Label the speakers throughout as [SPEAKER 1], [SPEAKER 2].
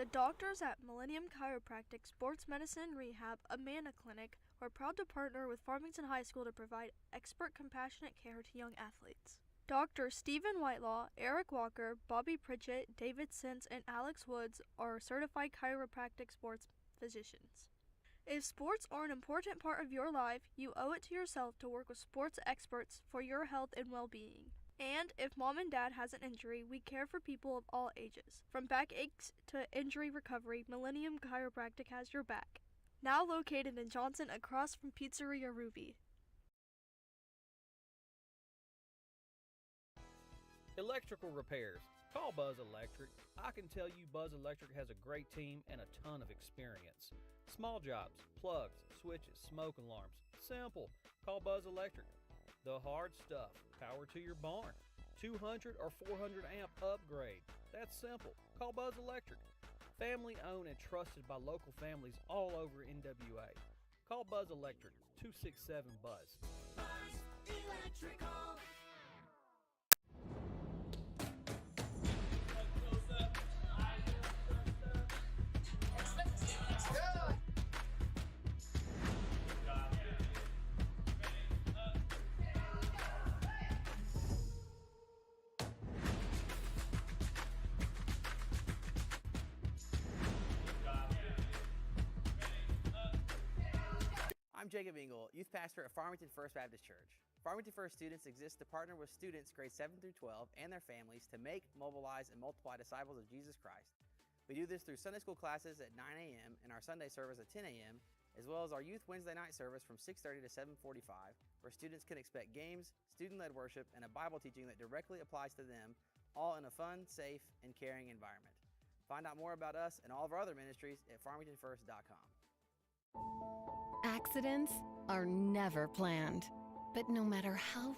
[SPEAKER 1] The doctors at Millennium Chiropractic Sports Medicine Rehab, Amana Clinic, are proud to partner with Farmington High School to provide expert compassionate care to young athletes. Doctors Stephen Whitelaw, Eric Walker, Bobby Pritchett, David Sins, and Alex Woods are certified chiropractic sports physicians. If sports are an important part of your life, you owe it to yourself to work with sports experts for your health and well-being. And if mom and dad has an injury, we care for people of all ages. From backaches to injury recovery, Millennium Chiropractic has your back. Now located in Johnson across from Pizzeria Ruby.
[SPEAKER 2] Electrical repairs. Call Buzz Electric. I can tell you Buzz Electric has a great team and a ton of experience. Small jobs, plugs, switches, smoke alarms. Simple. Call Buzz Electric. The hard stuff. Power to your barn. 200 or 400 amp upgrade. That's simple. Call Buzz Electric. Family owned and trusted by local families all over NWA. Call Buzz Electric. 267-BUZZ.
[SPEAKER 3] Buzz Electrical.
[SPEAKER 4] I'm Jacob Engel, youth pastor at Farmington First Baptist Church. Farmington First students exist to partner with students grades 7 through 12 and their families to make, mobilize, and multiply disciples of Jesus Christ. We do this through Sunday school classes at 9 a.m. and our Sunday service at 10 a.m., as well as our youth Wednesday night service from 6:30 to 7:45, where students can expect games, student-led worship, and a Bible teaching that directly applies to them, all in a fun, safe, and caring environment. Find out more about us and all of our other ministries at farmingtonfirst.com.
[SPEAKER 5] Accidents are never planned, but no matter how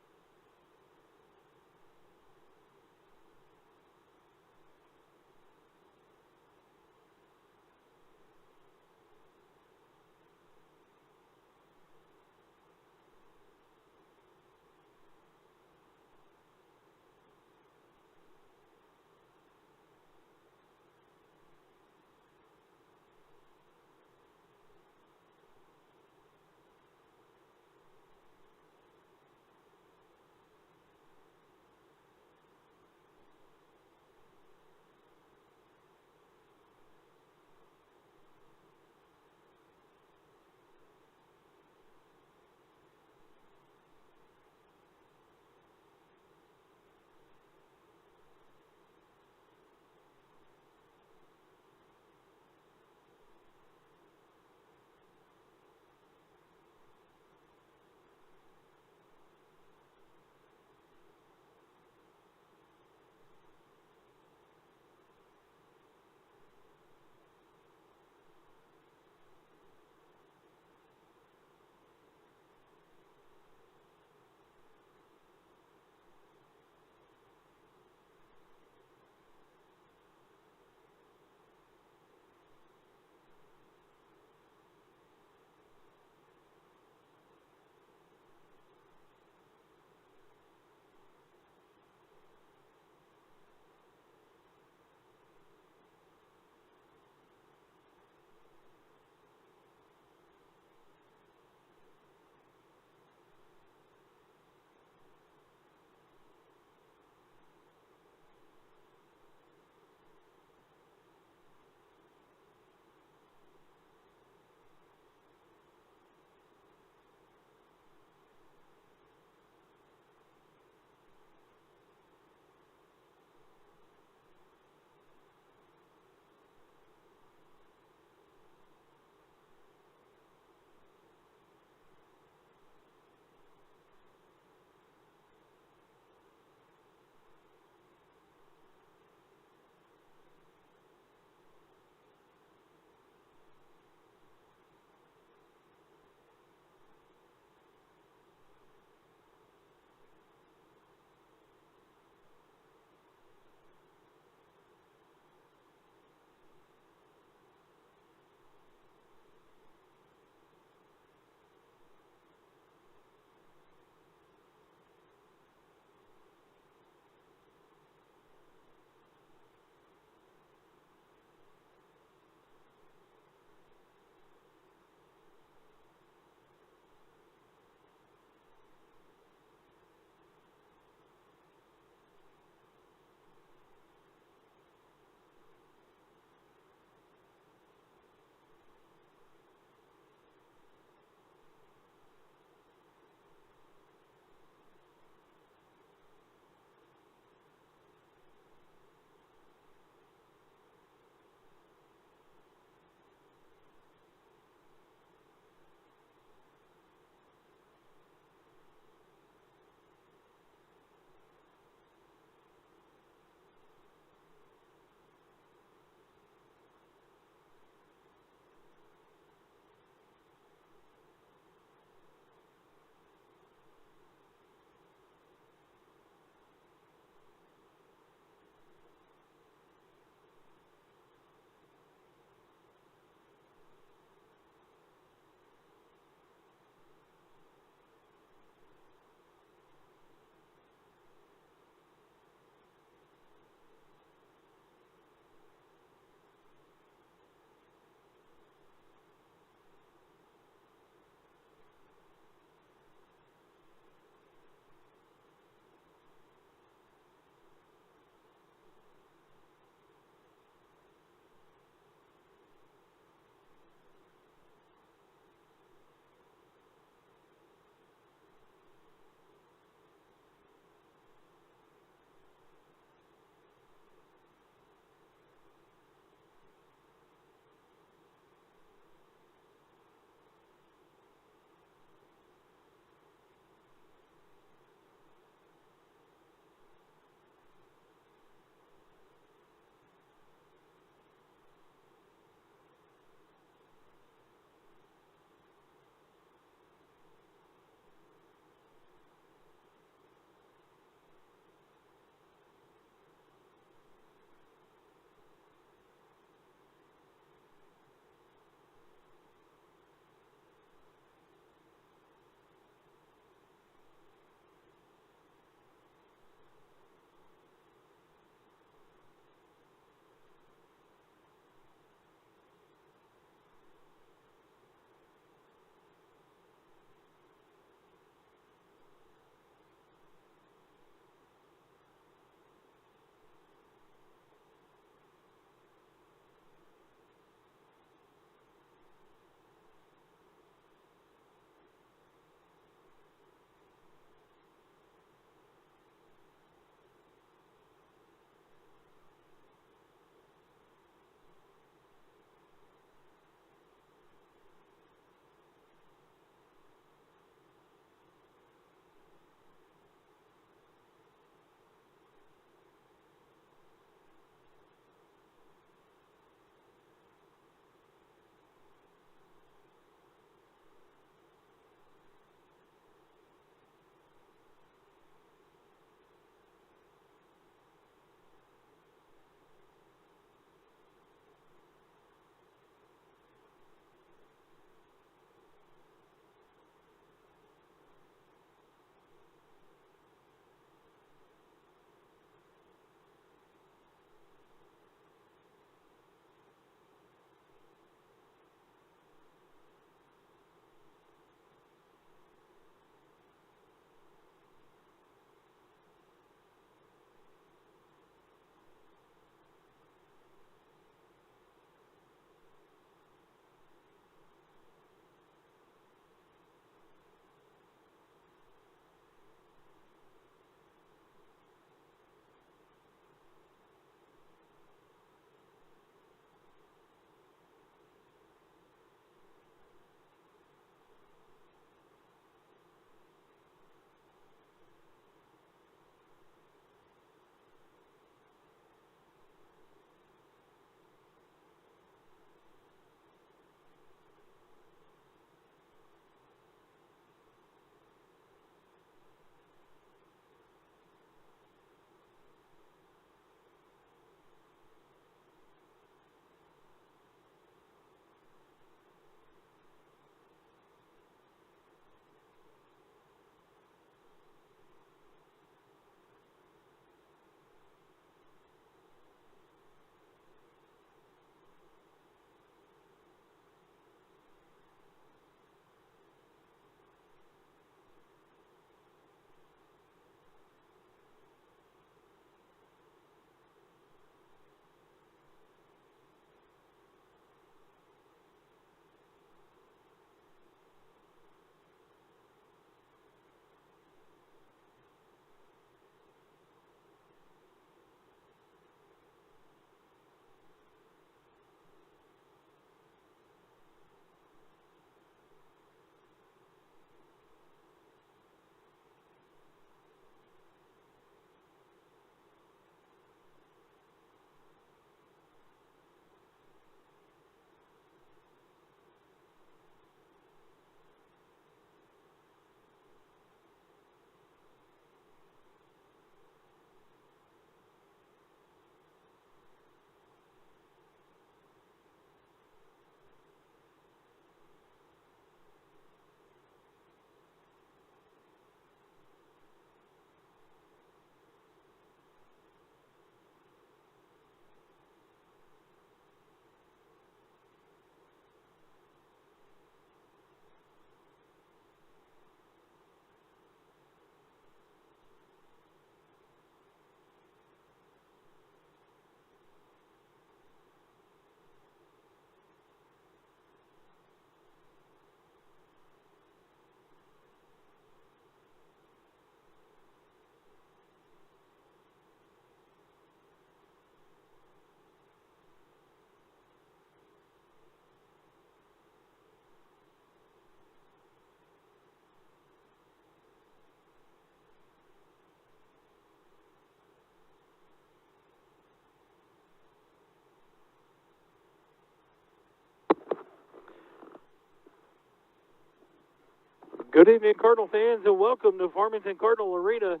[SPEAKER 6] Good evening, Cardinal fans, and welcome to Farmington Cardinal Arena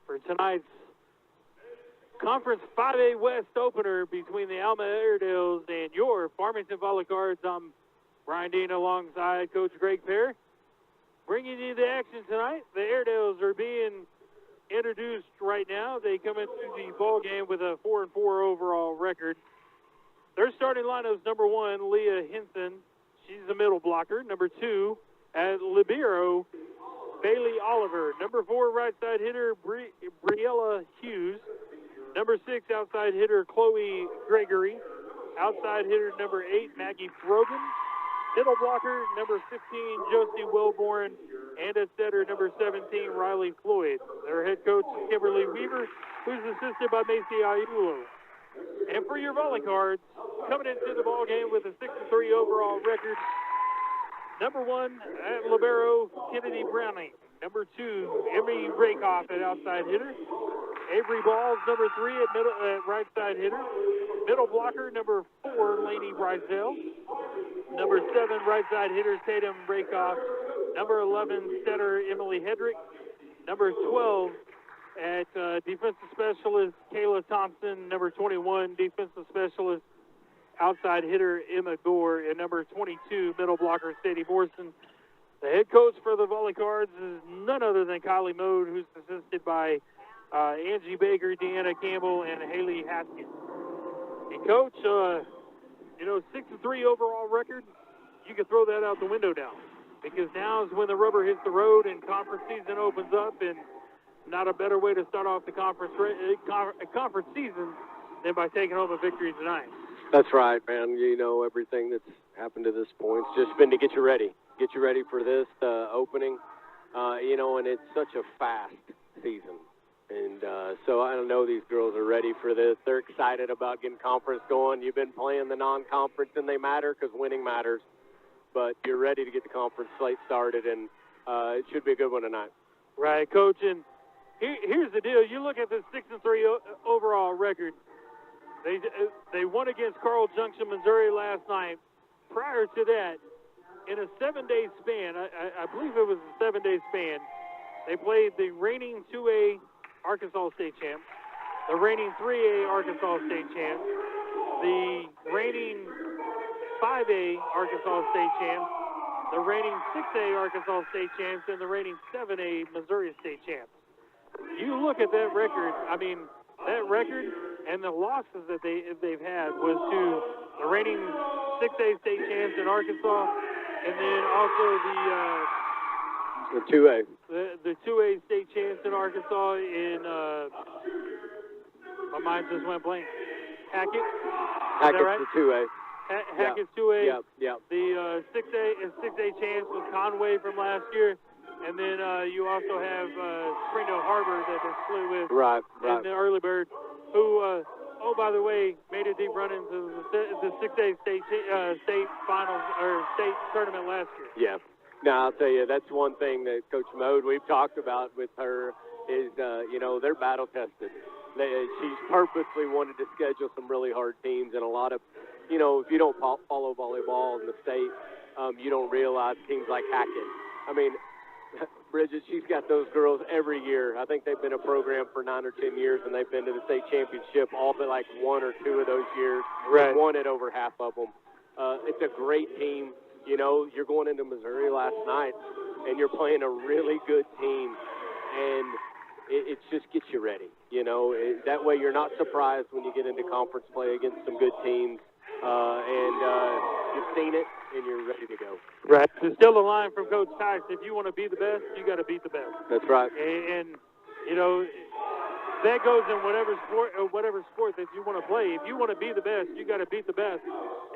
[SPEAKER 6] for tonight's Conference 5A West opener between the Alma Airedales and your Farmington VolleyCards. I'm Brian Dean alongside Coach Greg Pear. Bringing you the action tonight, the Airedales are being introduced right now. They come into the ball game with a 4-4 overall record. Their starting lineup is number 1, Leah Henson. She's the middle blocker. Number 2, at libero, Bailey Oliver. Number 4, right side hitter, Briella Hughes. Number 6, outside hitter, Chloe Gregory. Outside hitter, number 8, Maggie Brogan. Middle blocker, number 15, Josie Wilborn. And at setter, number 17, Riley Floyd. Their head coach is Kimberly Weaver, who's assisted by Macy Ayulo. And for your VolleyCards, coming into the ball game with a 6-3 overall record, number 1 at libero, Kennedy Browning. Number 2, Emmy Rakoff at outside hitter. Avery Balls, number 3 at right side hitter. Middle blocker, number 4, Lainey Brizell. Number 7, right side hitter, Tatum Rakoff. Number 11, setter, Emily Hedrick. Number 12, at defensive specialist, Kayla Thompson. Number 21, defensive specialist, outside hitter, Emma Gore. And number 22, middle blocker, Sadie Morrison. The head coach for the VolleyCards is none other than Kylie Mode, who's assisted by Angie Baker, Deanna Campbell, and Haley Haskins. And Coach, 6-3 overall record, you can throw that out the window now, because now is when the rubber hits the road and conference season opens up, and not a better way to start off the conference season than by taking home a victory tonight.
[SPEAKER 7] That's right, man. You know, everything that's happened to this point, it's just been to get you ready for this opening, and it's such a fast season. And so I know these girls are ready for this. They're excited about getting conference going. You've been playing the non-conference, and they matter because winning matters. But you're ready to get the conference slate started, and it should be a good one tonight.
[SPEAKER 6] Right, Coach. And here's the deal. You look at this 6-3 overall record. They won against Carl Junction, Missouri last night. Prior to that, in a 7-day span, I believe it was a 7-day span, they played the reigning 2A Arkansas State champs, the reigning 3A Arkansas State champs, the reigning 5A Arkansas State champs, the reigning 6A Arkansas State champs, and the reigning 7A Missouri State champs. You look at that record, that record and the losses that they've had was to the reigning 6A state champs in Arkansas, and then also
[SPEAKER 7] the 2A.
[SPEAKER 6] The 2A state champs in Arkansas in, my mind just went blank. Hackett's
[SPEAKER 7] right? The 2A.
[SPEAKER 6] Hackett's 2A.
[SPEAKER 7] Yep.
[SPEAKER 6] The 6A champs was Conway from last year. And then you also have Springdale Harbor that they split with.
[SPEAKER 7] Right.
[SPEAKER 6] And the Early Bird, who, by the way, made a deep run into the 6A state finals or state tournament last year.
[SPEAKER 7] Yeah. Now, I'll tell you, that's one thing that Coach Mode, we've talked about with her, is, they're battle-tested. She's purposely wanted to schedule some really hard teams, and a lot of, if you don't follow volleyball in the state, you don't realize teams like Hackett. Bridget, she's got those girls every year. I think they've been a program for 9 or 10 years, and they've been to the state championship all but like 1 or 2 of those years.
[SPEAKER 6] Right.
[SPEAKER 7] Won it over half of them. It's a great team. You're going into Missouri last night, and you're playing a really good team, and it just gets you ready. That way you're not surprised when you get into conference play against some good teams, and you've seen it, and you're ready to go.
[SPEAKER 6] Right. There's still a line from Coach Tice, if you want to be the best, you got to beat the best.
[SPEAKER 7] That's right.
[SPEAKER 6] And that goes in whatever sport that you want to play. If you want to be the best, you got to beat the best,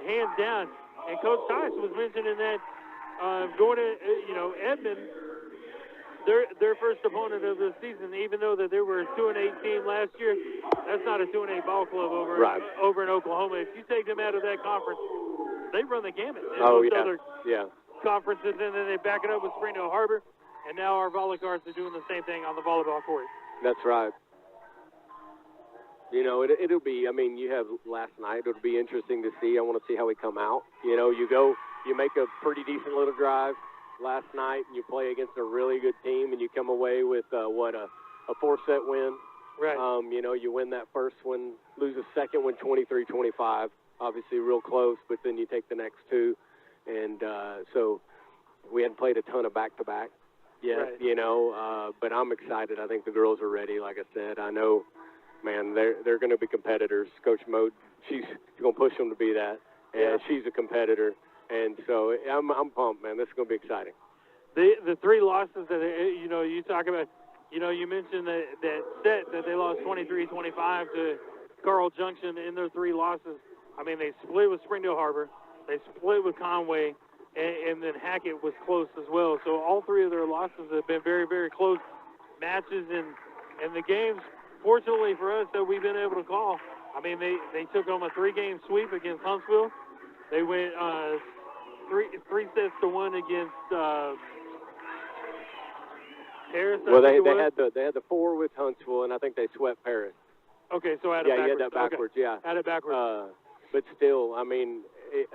[SPEAKER 6] hands down. And Coach Tice was mentioning that going to, Edmond, their first opponent of the season, even though that they were a 2-8 team last year, that's not a 2-8 ball club over in Oklahoma. If you take them out of that conference, they run the gamut in most other conferences, and then they back it up with Springdale Harbor, and now our VolleyCards are doing the same thing on the volleyball court.
[SPEAKER 7] That's right. It'll be, you have last night, it'll be interesting to see. I want to see how we come out. You make a pretty decent little drive, last night and you play against a really good team and you come away with, a 4-set win.
[SPEAKER 6] Right.
[SPEAKER 7] You win that first one, lose the second one 23-25. Obviously real close, but then you take the next two. And so we hadn't played a ton of back-to-back yet,
[SPEAKER 6] right.
[SPEAKER 7] But I'm excited. I think the girls are ready, like I said. I know, man, they're going to be competitors. Coach Mode, she's going to push them to be that. And she's a competitor. And so I'm pumped, man. This is going to be exciting.
[SPEAKER 6] The three losses that, you talk about, you mentioned that set that they lost 23-25 to Carl Junction in their three losses. I mean, they split with Springdale Harbor. They split with Conway. And then Hackett was close as well. So all three of their losses have been very, very close matches. And the games, fortunately for us, that we've been able to call. I mean, they took home a 3-game sweep against Huntsville. They went 3-1 against Paris.
[SPEAKER 7] Well, they had the 4 with Huntsville, and I think they swept Paris.
[SPEAKER 6] Okay, so I had it backwards.
[SPEAKER 7] Yeah, you had that backwards,
[SPEAKER 6] okay. Had it backwards.
[SPEAKER 7] But still, I mean,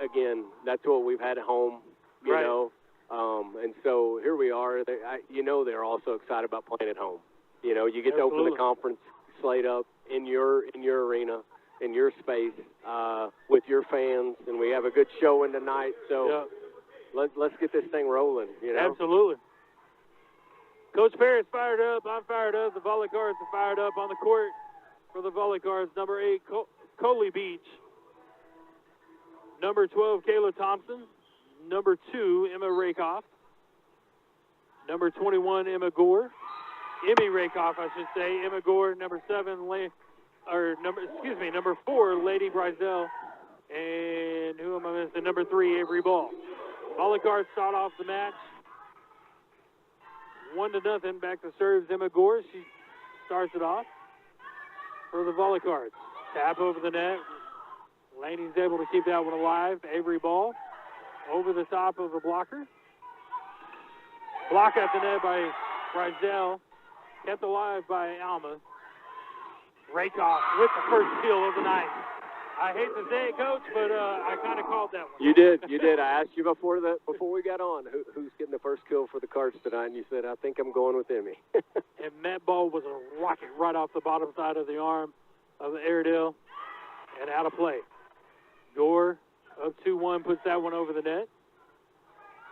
[SPEAKER 7] again, that's what we've had at home, you
[SPEAKER 6] right.
[SPEAKER 7] know. And so here we are. They're also excited about playing at home. You know, you get
[SPEAKER 6] Absolutely.
[SPEAKER 7] to open the conference slate up in your arena, in your space, with your fans, and we have a good showing tonight. So let's get this thing rolling. You know.
[SPEAKER 6] Absolutely. Coach Parrish fired up. I'm fired up. The VolleyCards are fired up on the court for the VolleyCards. Number 8, Coley Beach. Number 12, Kayla Thompson. Number 2, Emma Rakoff. Number 21, Emma Gore. Emmy Rakoff, I should say. Emma Gore. Number 7, number 4, Lady Brizell. And who am I missing? Number 3, Avery Ball. VolleyCards start off the match 1-0. Back to serves Emma Gore. She starts it off for the VolleyCards. Tap over the net. Laney's able to keep that one alive. Avery Ball over the top of the blocker. Block at the net by Brizell. Kept alive by Alma. Rakoff with the first kill of the night. I hate to say it, Coach, but I kind of called that one.
[SPEAKER 7] You did. I asked you before we got on who's getting the first kill for the Cards tonight, and you said, I think I'm going with Emmy.
[SPEAKER 6] And that ball was a rocket right off the bottom side of the arm of Airedale and out of play. Gore up 2-1, puts that one over the net.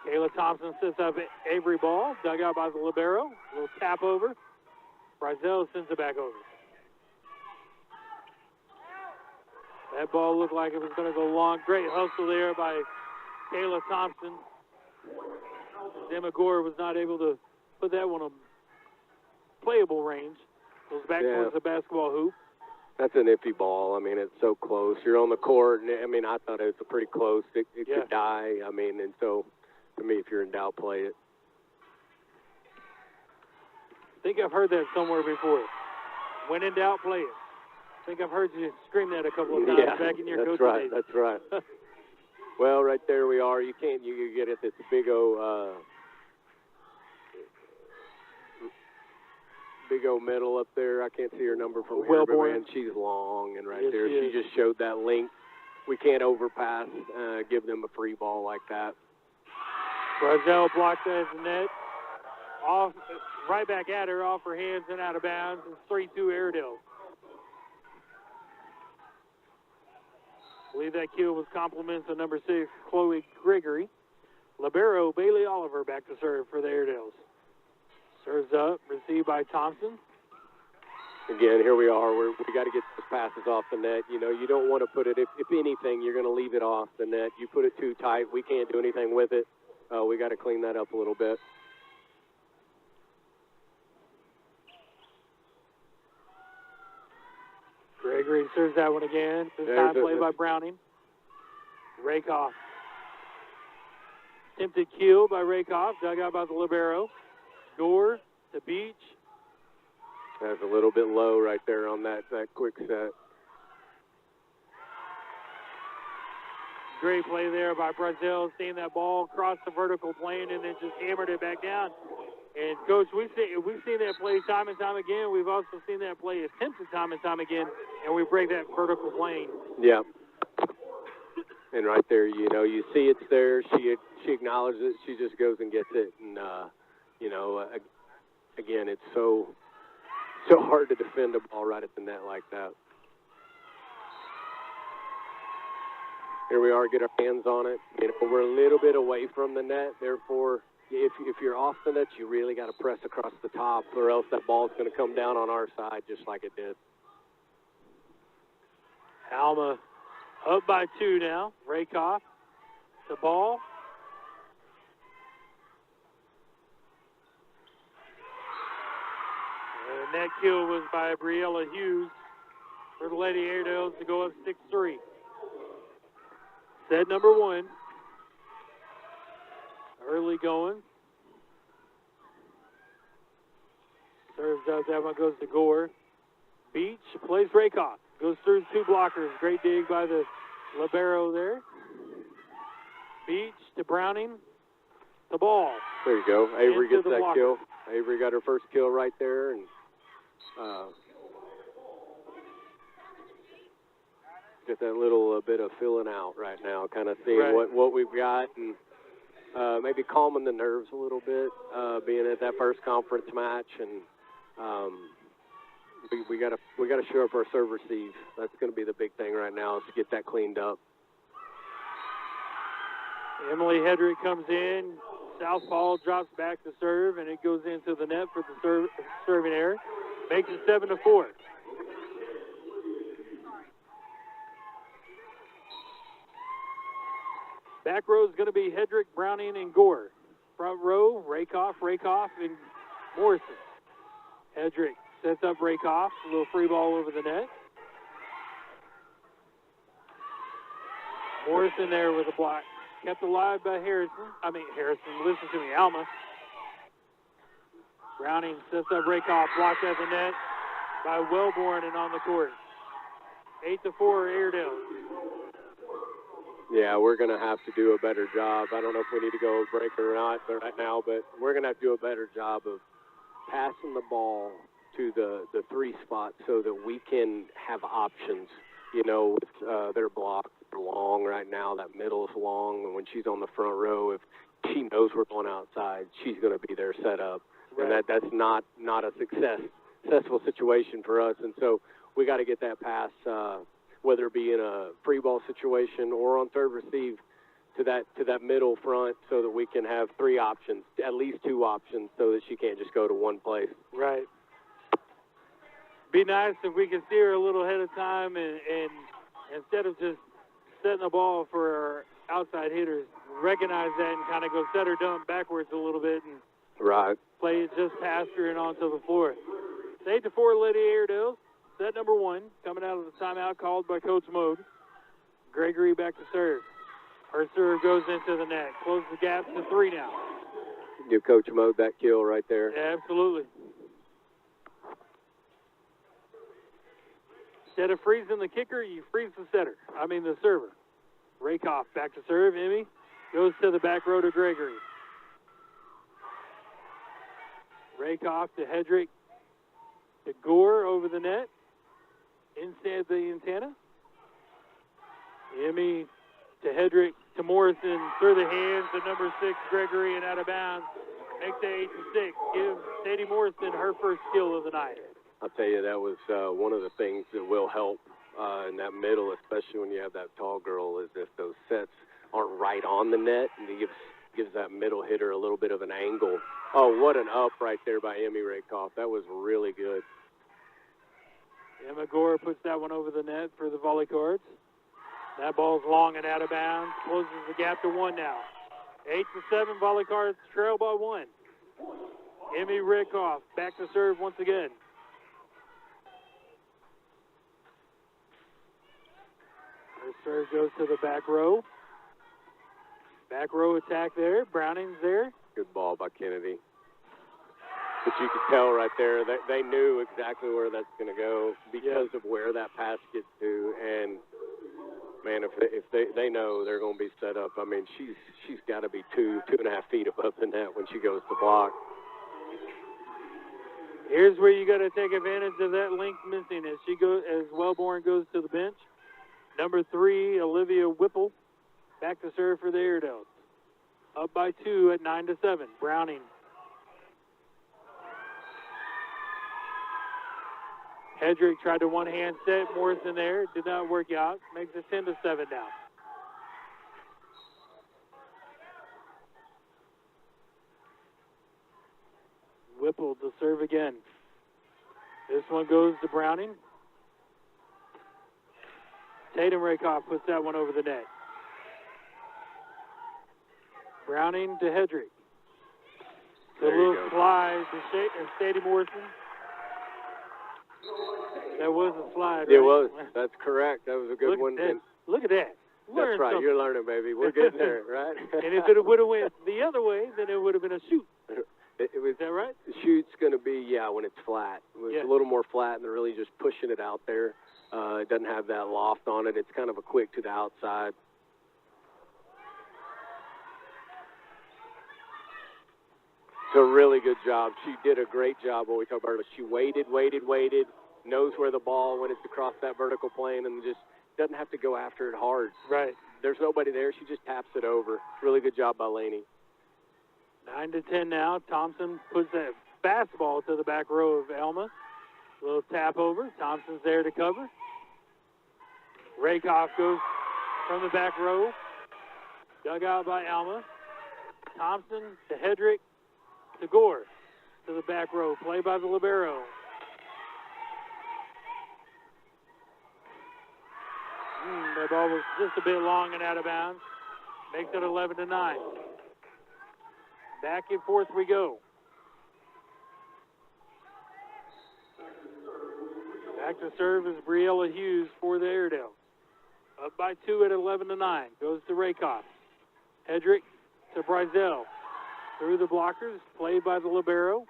[SPEAKER 6] Kayla Thompson sets up Avery Ball, dug out by the libero. A little tap over. Brizell sends it back over. That ball looked like it was going to go long. Great hustle there by Kayla Thompson. Emma Gore was not able to put that one on playable range. Goes back towards the basketball hoop.
[SPEAKER 7] That's an iffy ball. I mean, it's so close. You're on the court, and I mean, I thought it was pretty close. It could die. I mean, and so, to me, if you're in doubt, play it.
[SPEAKER 6] I think I've heard that somewhere before. When in doubt, play it. I think I've heard you scream that a couple of times back in your coaching days.
[SPEAKER 7] That's right. Well, right there we are. You get it. It's big O middle up there. I can't see her number from here, but man, she's long and right there. She just showed that length. We can't overpass, give them a free ball like that.
[SPEAKER 6] Brizell blocked that at the net. Off, right back at her, off her hands and out of bounds. It's 3-2 Airedale. I believe that kill was compliments of number 6, Chloe Gregory. Libero Bailey Oliver back to serve for the Airedales. Serves up, received by Thompson.
[SPEAKER 7] Again, here we are. We got to get the passes off the net. You know, you don't want to put it, if anything, you're going to leave it off the net. You put it too tight, we can't do anything with it. We got to clean that up a little bit.
[SPEAKER 6] Gregory serves that one again. This time played by Browning. Rakoff. Attempted kill by Rakoff. Dug out by the libero. Gore to Beach.
[SPEAKER 7] That's a little bit low right there on that quick set.
[SPEAKER 6] Great play there by Brizell, seeing that ball cross the vertical plane and then just hammered it back down. And, Coach, we've seen that play time and time again. We've also seen that play attempted time and time again, and we break that vertical plane.
[SPEAKER 7] Yeah. And right there, you know, you see it's there. She acknowledges it. She just goes and gets it. And, you know, again, it's so hard to defend a ball right at the net like that. Here we are, get our hands on it. You know, we're a little bit away from the net. Therefore, if you're off the net, you really got to press across the top, or else that ball's going to come down on our side just like it did.
[SPEAKER 6] Alma up by 2 now. Rakoff, the ball. And that kill was by Briella Hughes for the Lady Airedales to go up 6-3. Set number 1. Early going. Serves up, that one goes to Gore. Beach plays Rakoff. Goes through 2 blockers. Great dig by the libero there. Beach to Browning. The ball.
[SPEAKER 7] There you go. Avery
[SPEAKER 6] Into
[SPEAKER 7] gets
[SPEAKER 6] the
[SPEAKER 7] that
[SPEAKER 6] blocker.
[SPEAKER 7] kill. Avery got her first kill right there. And get that little bit of filling out right now, kind of seeing what we've got, and maybe calming the nerves a little bit, being at that first conference match. And we got to show up our serve receive. That's going to be the big thing right now, is to get that cleaned up.
[SPEAKER 6] Emily Hedrick comes in. Southpaw drops back to serve, and it goes into the net for the serving error. Makes it 7-4. Back row is going to be Hedrick, Browning, and Gore. Front row, Rakoff, and Morrison. Hedrick sets up Rakoff. A little free ball over the net. Morrison there with a block. Kept alive by listen to me, Alma. Browning sets up Rakoff, blocked at the net by Wellborn and on the court. 8-4 Airedale.
[SPEAKER 7] Yeah, we're going to have to do a better job. I don't know if we need to go break or not right now, but we're going to have to do a better job of passing the ball to the 3 spot so that we can have options. You know, they're blocked long right now. That middle is long, and when she's on the front row, if she knows we're going outside, she's going to be there set up. Right. And that's not a successful situation for us. And so we got to get that pass, whether it be in a free ball situation or on third receive, to that middle front, so that we can have 3 options, at least 2 options, so that she can't just go to one place.
[SPEAKER 6] Right. Be nice if we could see her a little ahead of time, and instead of just setting the ball for our outside hitters, recognize that and kind of go set her dump backwards a little bit and play it just past her and onto the floor. It's 8-4 Lady Airedales. Set number 1 coming out of the timeout called by Coach Mode. Gregory back to serve. Her serve goes into the net. Closes the gap to 3 now.
[SPEAKER 7] Give Coach Mode that kill right there.
[SPEAKER 6] Yeah, absolutely. Instead of freezing the kicker, you freeze the the server. Rakoff back to serve. Emmy goes to the back row to Gregory. Rakoff to Hedrick. To Gore over the net. Inside the antenna. Emmy to Hedrick to Morrison through the hands of number 6 Gregory and out of bounds. Makes it 8-6. Give Sadie Morrison her first kill of the night.
[SPEAKER 7] I'll tell you, that was one of the things that will help in that middle, especially when you have that tall girl, is if those sets aren't right on the net, and it gives that middle hitter a little bit of an angle. Oh, what an up right there by Emmy Rakoff. That was really good.
[SPEAKER 6] Emma Gore puts that one over the net for the VolleyCards. That ball's long and out of bounds. Closes the gap to 1 now. 8-7 VolleyCards trail by 1. Emmy Rakoff back to serve once again. Her serve goes to the back row. Back row attack there. Browning's there.
[SPEAKER 7] Good ball by Kennedy. But you could tell right there that they knew exactly where that's going to go because of where that pass gets to. And, man, if they know they're going to be set up, I mean, she's got to be 2.5 feet above the net when she goes to block.
[SPEAKER 6] Here's where you got to take advantage of that length missing as Wellborn goes to the bench. Number 3, Olivia Whipple, Back to serve for the Airedales. Up by 2 at 9-7. Browning. Hedrick tried to one-hand set. Morrison there. Did not work out. Makes it 10-7 now. Whipple to serve again. This one goes to Browning. Tatum Rakoff puts that one over the net. Browning to Hedrick. A little slide to Sadie Morrison. That was a slide, right?
[SPEAKER 7] It was. That's correct. That was a good one.
[SPEAKER 6] Look at that.
[SPEAKER 7] That's right. You're learning, baby. We're getting there, right?
[SPEAKER 6] And if it would have went the other way, then it would have been a shoot.
[SPEAKER 7] Is
[SPEAKER 6] that right?
[SPEAKER 7] The shoot's going to be, when it's flat. It's a little more flat, and they're really just pushing it out there. It doesn't have that loft on it. It's kind of a quick to the outside. It's a really good job. She did a great job when we talked about her. She waited, knows where the ball when it's across that vertical plane, and just doesn't have to go after it hard.
[SPEAKER 6] Right.
[SPEAKER 7] There's nobody there. She just taps it over. Really good job by Laney.
[SPEAKER 6] 9-10 now. Thompson puts that fastball to the back row of Alma. A little tap over. Thompson's there to cover. Rakoff goes from the back row. Dug out by Alma. Thompson to Hedrick to Gore to the back row. Play by the libero. That ball was just a bit long and out of bounds. Makes it 11-9. Back and forth we go. Back to serve is Briella Hughes for the Airedales. Up by 2 at 11-9. Goes to Rakoff. Hedrick to Brizell. Through the blockers. Played by the libero.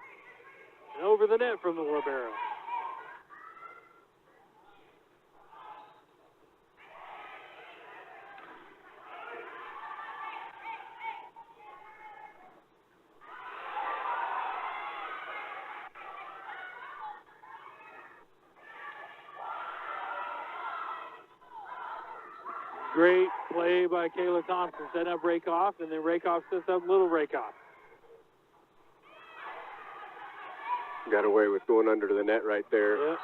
[SPEAKER 6] And over the net from the libero. Great play by Kayla Thompson. Setting up Rakoff, and then Rakoff sets up little Rakoff.
[SPEAKER 7] Got away with going under the net right there.
[SPEAKER 6] Yep.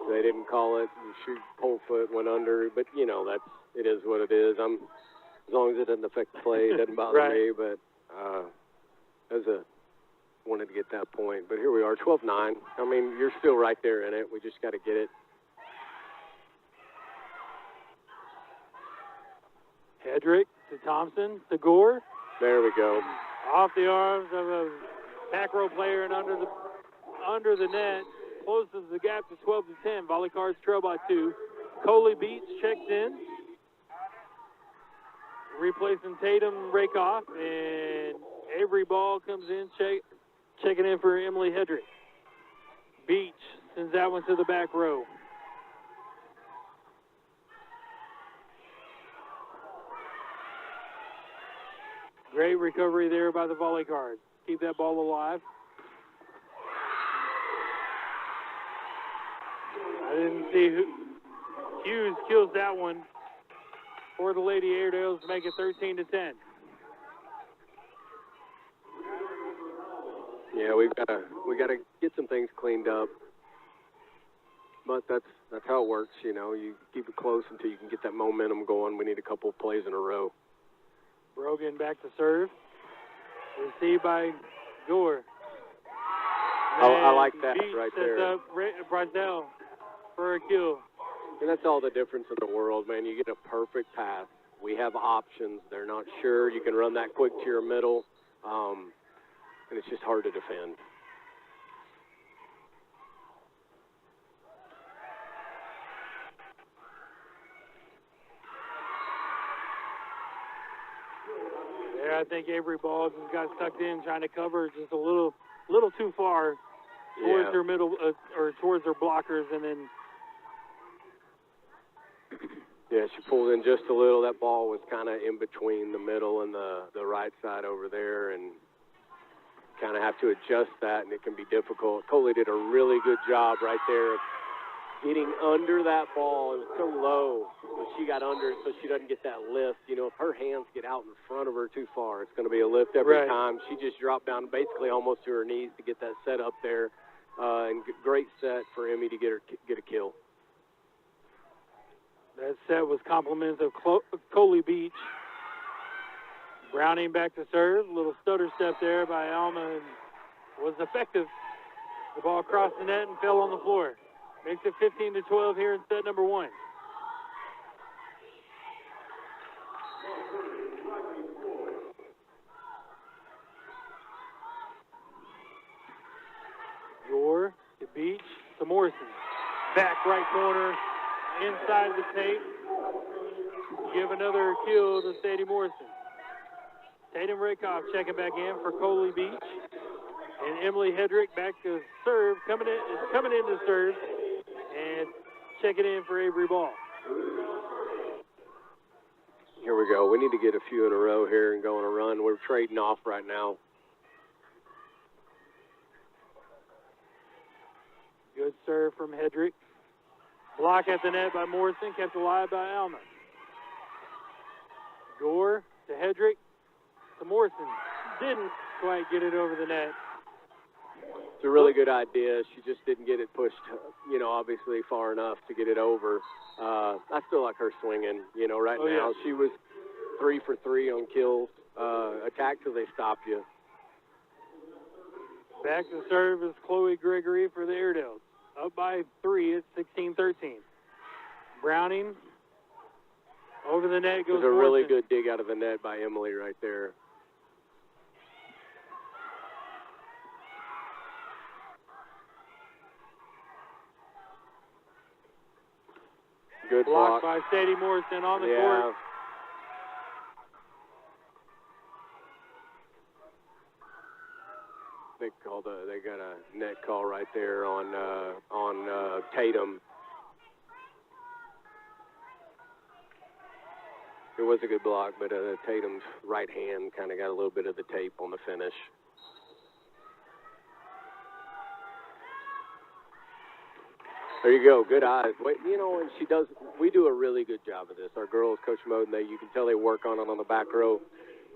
[SPEAKER 7] They didn't call it. The shoot pole foot went under, but it is what it is. As long as it doesn't affect the play, it doesn't bother
[SPEAKER 6] right.
[SPEAKER 7] me. But wanted to get that point. But here we are, 12-9. I mean, you're still right there in it. We just got to get it.
[SPEAKER 6] Hedrick to Thompson to Gore.
[SPEAKER 7] There we go.
[SPEAKER 6] Off the arms of a back row player and under the net. Closes the gap to 12-10. VolleyCards trail by 2. Coley Beach checks in. Replacing Tatum Rakoff. And Avery Ball comes in checking in for Emily Hedrick. Beach sends that one to the back row. Great recovery there by the VolleyCards. Keep that ball alive. I didn't see who. Hughes kills that one for the Lady Airedales to make it 13-10.
[SPEAKER 7] Yeah, we gotta get some things cleaned up. But that's how it works, You keep it close until you can get that momentum going. We need a couple of plays in a row.
[SPEAKER 6] Brogan back to serve. Received by Gore.
[SPEAKER 7] I like that
[SPEAKER 6] Beach
[SPEAKER 7] right
[SPEAKER 6] sets
[SPEAKER 7] there.
[SPEAKER 6] up Brazell for a kill.
[SPEAKER 7] And that's all the difference in the world, man. You get a perfect pass. We have options. They're not sure. You can run that quick to your middle, and it's just hard to defend.
[SPEAKER 6] I think Avery Ball just got sucked in trying to cover just a little too far towards her middle or towards her blockers, and then
[SPEAKER 7] she pulled in just a little. That ball was kind of in between the middle and the right side over there, and kind of have to adjust that, and it can be difficult. Coley did a really good job right there of getting under that ball. It was so low, but she got under it so she doesn't get that lift. You know, if her hands get out in front of her too far, it's going to be a lift every time. She just dropped down basically almost to her knees to get that set up there. And great set for Emmy to get a kill.
[SPEAKER 6] That set was compliments of Coley Beach. Browning back to serve. A little stutter step there by Alma and was effective. The ball crossed the net and fell on the floor. Makes it 15-12 here in set number 1. Gore to Beach to Morrison. Back right corner, inside the tape. Give another kill to Sadie Morrison. Tatum Rakoff checking back in for Coley Beach. And Emily Hedrick back to serve, coming in to serve. And checking in for Avery Ball.
[SPEAKER 7] Here we go. We need to get a few in a row here and go on a run. We're trading off right now.
[SPEAKER 6] Good serve from Hedrick. Block at the net by Morrison, kept alive by Alma. Gore to Hedrick to Morrison. Didn't quite get it over the net.
[SPEAKER 7] It's a really good idea. She just didn't get it pushed, you know, obviously far enough to get it over. I still like her swinging, you know, right now. Yeah. She was 3 for 3 on kills. Attack till they stop you.
[SPEAKER 6] Back to serve is Chloe Gregory for the Airedales. Up by 3, it's 16-13. Browning over the net goes.
[SPEAKER 7] It was a really good dig out of the net by Emily right there. Good block
[SPEAKER 6] by Sadie Morrison on the court.
[SPEAKER 7] They got a net call right there on Tatum. It was a good block, but Tatum's right hand kind of got a little bit of the tape on the finish. There you go. Good eyes. Wait, you know, and we do a really good job of this. Our girls, Coach Mode, and you can tell they work on it on the back row.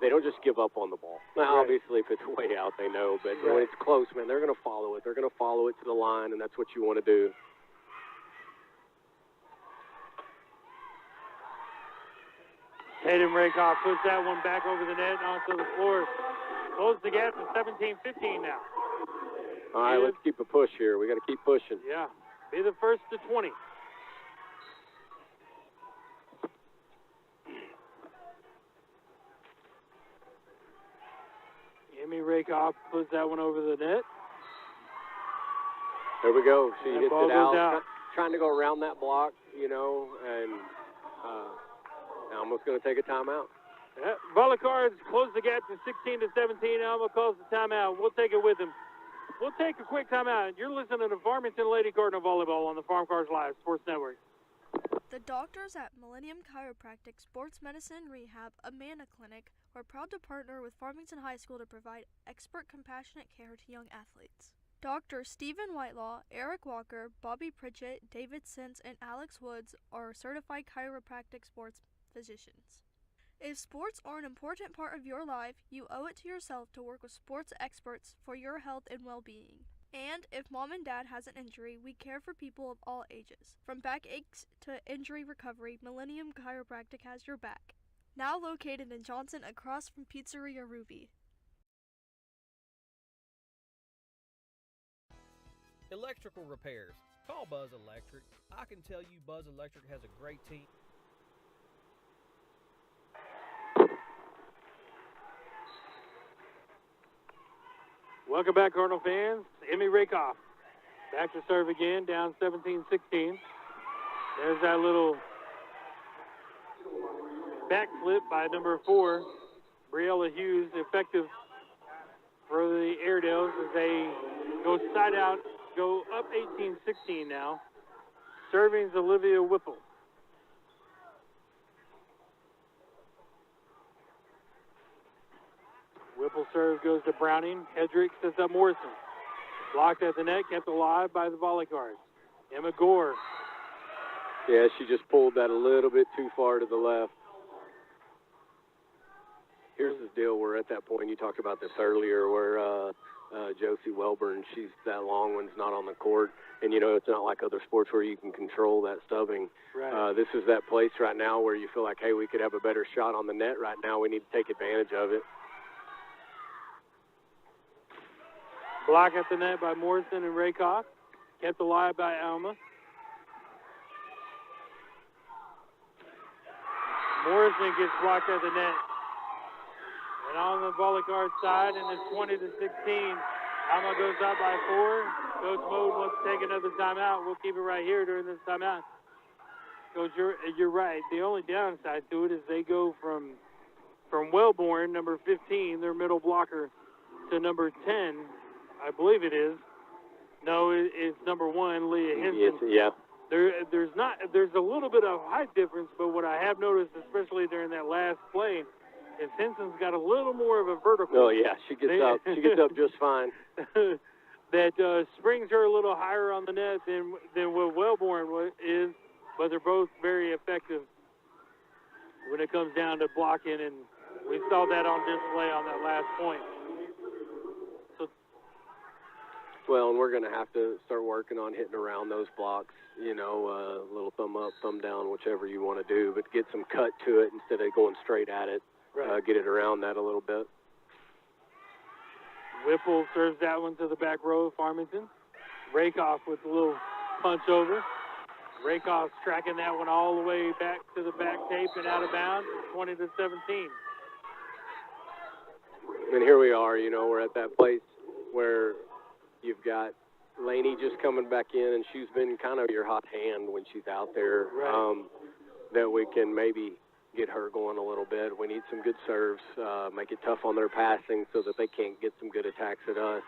[SPEAKER 7] They don't just give up on the ball. Now, obviously, if it's way out, they know. But when it's close, man, they're going to follow it. They're going to follow it to the line, and that's what you want to do.
[SPEAKER 6] Tatum Rakoff puts that one back over the net and onto the floor. Close the gap to 17-15 now.
[SPEAKER 7] All right, let's keep a push here. We got to keep pushing.
[SPEAKER 6] Yeah, be the first to 20. Emmy Rakoff puts that one over the net.
[SPEAKER 7] There we go. She hits it
[SPEAKER 6] out.
[SPEAKER 7] Trying to go around that block, you know, and Alma's going to take a timeout.
[SPEAKER 6] Yeah. VolleyCards close the gap to 16-17. Alma calls the timeout. We'll take it with him. We'll take a quick timeout. You're listening to Farmington Lady Cardinal Volleyball on the Farm Cars Live Sports Network.
[SPEAKER 1] The doctors at Millennium Chiropractic Sports Medicine Rehab, Amana Clinic, are proud to partner with Farmington High School to provide expert, compassionate care to young athletes. Doctors Stephen Whitelaw, Eric Walker, Bobby Pritchett, David Sins, and Alex Woods are certified chiropractic sports physicians. If sports are an important part of your life, you owe it to yourself to work with sports experts for your health and well-being. And if mom and dad has an injury, we care for people of all ages. From backaches to injury recovery, Millennium Chiropractic has your back. Now located in Johnson across from Pizzeria Ruby.
[SPEAKER 2] Electrical repairs. Call Buzz Electric. I can tell you Buzz Electric has a great team.
[SPEAKER 6] Welcome back, Cardinal fans. Emmy Rakoff back to serve again, down 17-16. There's that little backflip by number 4, Briella Hughes, effective for the Airedales as they go side out, go up 18-16 now. Serving is Olivia Whipple. Whipple serve goes to Browning. Hedrick sets up Morrison. Blocked at the net, kept alive by the VolleyCards. Emma Gore
[SPEAKER 7] Yeah, she just pulled that a little bit too far to the left. Here's the deal. We're at that point. You talked about this earlier where Josie Welburn, that long one's not on the court. And, you know, it's not like other sports where you can control that stubbing.
[SPEAKER 6] Right.
[SPEAKER 7] This is that place right now where you feel like, hey, we could have a better shot on the net right now. We need to take advantage of it.
[SPEAKER 6] Block at the net by Morrison and Rakoff. Kept alive by Alma. Morrison gets blocked at the net. And on the VolleyCards side, and it's 20-16. Alma goes up by 4. Coach Mode wants to take another timeout. We'll keep it right here during this timeout. Coach, you're right. The only downside to it is they go from Wellborn, number 15, their middle blocker, to number 10, I believe it is. No, it's number 1, Leah Henson.
[SPEAKER 7] Yeah.
[SPEAKER 6] There's a little bit of height difference, but what I have noticed, especially during that last play, is Henson's got a little more of a vertical.
[SPEAKER 7] Oh yeah, she gets up. She gets up just fine.
[SPEAKER 6] That springs her a little higher on the net than what Wellborn is, but they're both very effective when it comes down to blocking, and we saw that on display on that last point.
[SPEAKER 7] Well, and we're going to have to start working on hitting around those blocks, you know, a little thumb up, thumb down, whichever you want to do, but get some cut to it instead of going straight at it.
[SPEAKER 6] Right.
[SPEAKER 7] Get it around that a little bit.
[SPEAKER 6] Whipple serves that one to the back row of Farmington. Rakoff with a little punch over. Rakoff's tracking that one all the way back to the back tape and out of bounds. 20-17.
[SPEAKER 7] And here we are, you know, we're at that place where you've got Laney just coming back in, and she's been kind of your hot hand when she's out there.
[SPEAKER 6] Right.
[SPEAKER 7] That we can maybe get her going a little bit. We need some good serves, make it tough on their passing so that they can't get some good attacks at us.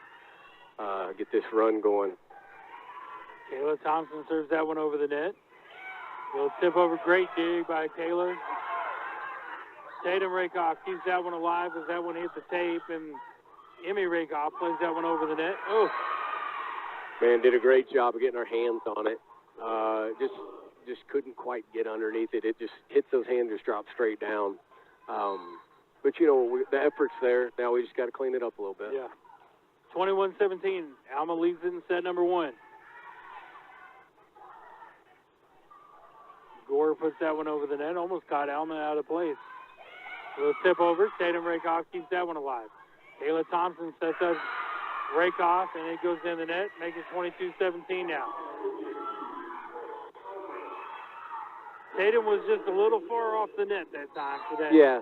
[SPEAKER 7] Get this run going.
[SPEAKER 6] Kayla Thompson serves that one over the net. Little tip over, great dig by Kayla. Tatum Rakoff keeps that one alive as that one hit the tape, and Emmy Rakoff plays that one over the net. Oh.
[SPEAKER 7] Man, did a great job of getting our hands on it. Just couldn't quite get underneath it. It just hits those hands, just drops straight down. But, you know, the effort's there. Now we just got to clean it up a little bit.
[SPEAKER 6] Yeah. 21-17. Alma leads it in set number 1. Gore puts that one over the net. Almost caught Alma out of place. Little tip over. Tatum Rakoff keeps that one alive. Kayla Thompson sets up Rakoff, and it goes in the net, making it 22-17 now. Tatum was just a little far off the net that time today.
[SPEAKER 7] Yeah,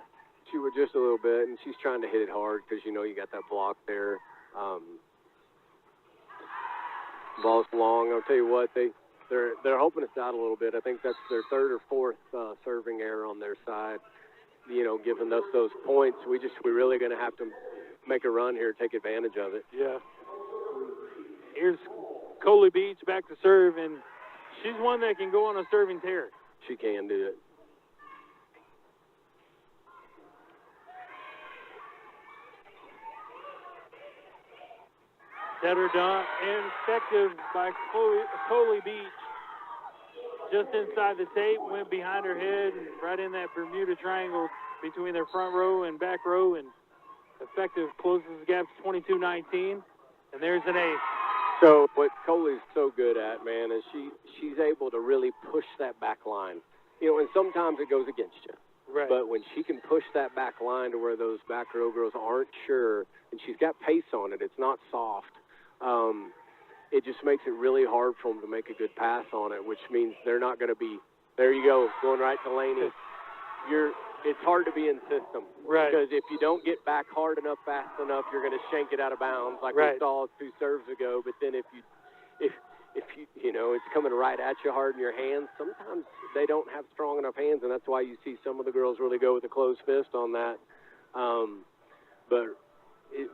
[SPEAKER 7] she was just a little bit, and she's trying to hit it hard because, you know, you got that block there. Ball's long. I'll tell you what, they're helping us out a little bit. I think that's their 3rd or 4th serving error on their side. You know, giving us those points, we're really going to have to make a run here, take advantage of it.
[SPEAKER 6] Yeah. Here's Coley Beach back to serve, and she's one that can go on a serving tear.
[SPEAKER 7] She can do it.
[SPEAKER 6] Setter done and effective by Coley Beach. Just inside the tape, went behind her head and right in that Bermuda triangle between their front row and back row, and effective closes the gap to 22-19, and there's an ace.
[SPEAKER 7] So what Coley's so good at, man, is she's able to really push that back line. You know, and sometimes it goes against you.
[SPEAKER 6] Right.
[SPEAKER 7] But when she can push that back line to where those back row girls aren't sure, and she's got pace on it, it's not soft, it just makes it really hard for them to make a good pass on it, which means they're not going to be, there you go, going right to Laney. It's hard to be in system.
[SPEAKER 6] Right.
[SPEAKER 7] Because if you don't get back hard enough, fast enough, you're going to shank it out of bounds like
[SPEAKER 6] right.
[SPEAKER 7] we saw 2 serves ago. But then if you know, it's coming right at you hard in your hands, sometimes they don't have strong enough hands, and that's why you see some of the girls really go with a closed fist on that.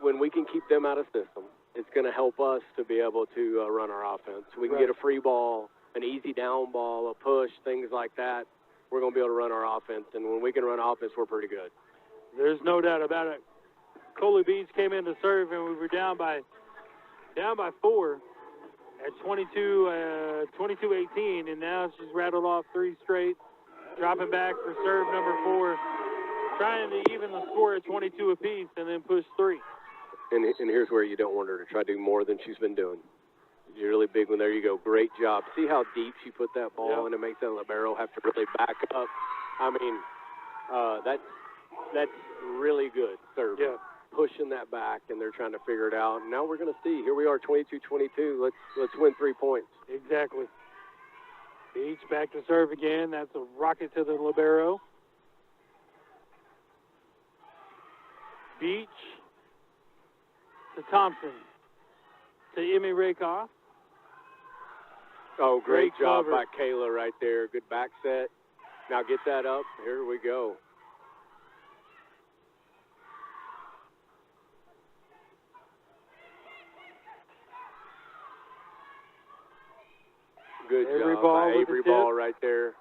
[SPEAKER 7] When we can keep them out of system, it's going to help us to be able to run our offense. We can
[SPEAKER 6] right.
[SPEAKER 7] get a free ball, an easy down ball, a push, things like that. We're going to be able to run our offense, and when we can run offense, we're pretty good.
[SPEAKER 6] There's no doubt about it. Coley Beach came in to serve, and we were down by 4, at 22-18, and now she's rattled off 3 straight, dropping back for serve number 4, trying to even the score at 22 apiece and then push 3.
[SPEAKER 7] And here's where you don't want her to try to do more than she's been doing. You're really big one. There you go. Great job. See how deep she put that ball, and it makes that libero have to really back up. I mean, that's really good service.
[SPEAKER 6] Yeah.
[SPEAKER 7] Pushing that back, and they're trying to figure it out. And now we're going to see. Here we are, 22-22. Let's win 3 points.
[SPEAKER 6] Exactly. Beach back to serve again. That's a rocket to the libero. Beach to Thompson to Emmy Rakoff.
[SPEAKER 7] Oh, great job
[SPEAKER 6] cover
[SPEAKER 7] by Kayla right there. Good back set. Now get that up. Here we go. Good
[SPEAKER 6] Avery
[SPEAKER 7] job
[SPEAKER 6] Ball
[SPEAKER 7] by
[SPEAKER 6] with the
[SPEAKER 7] Avery
[SPEAKER 6] tip.
[SPEAKER 7] Ball right there.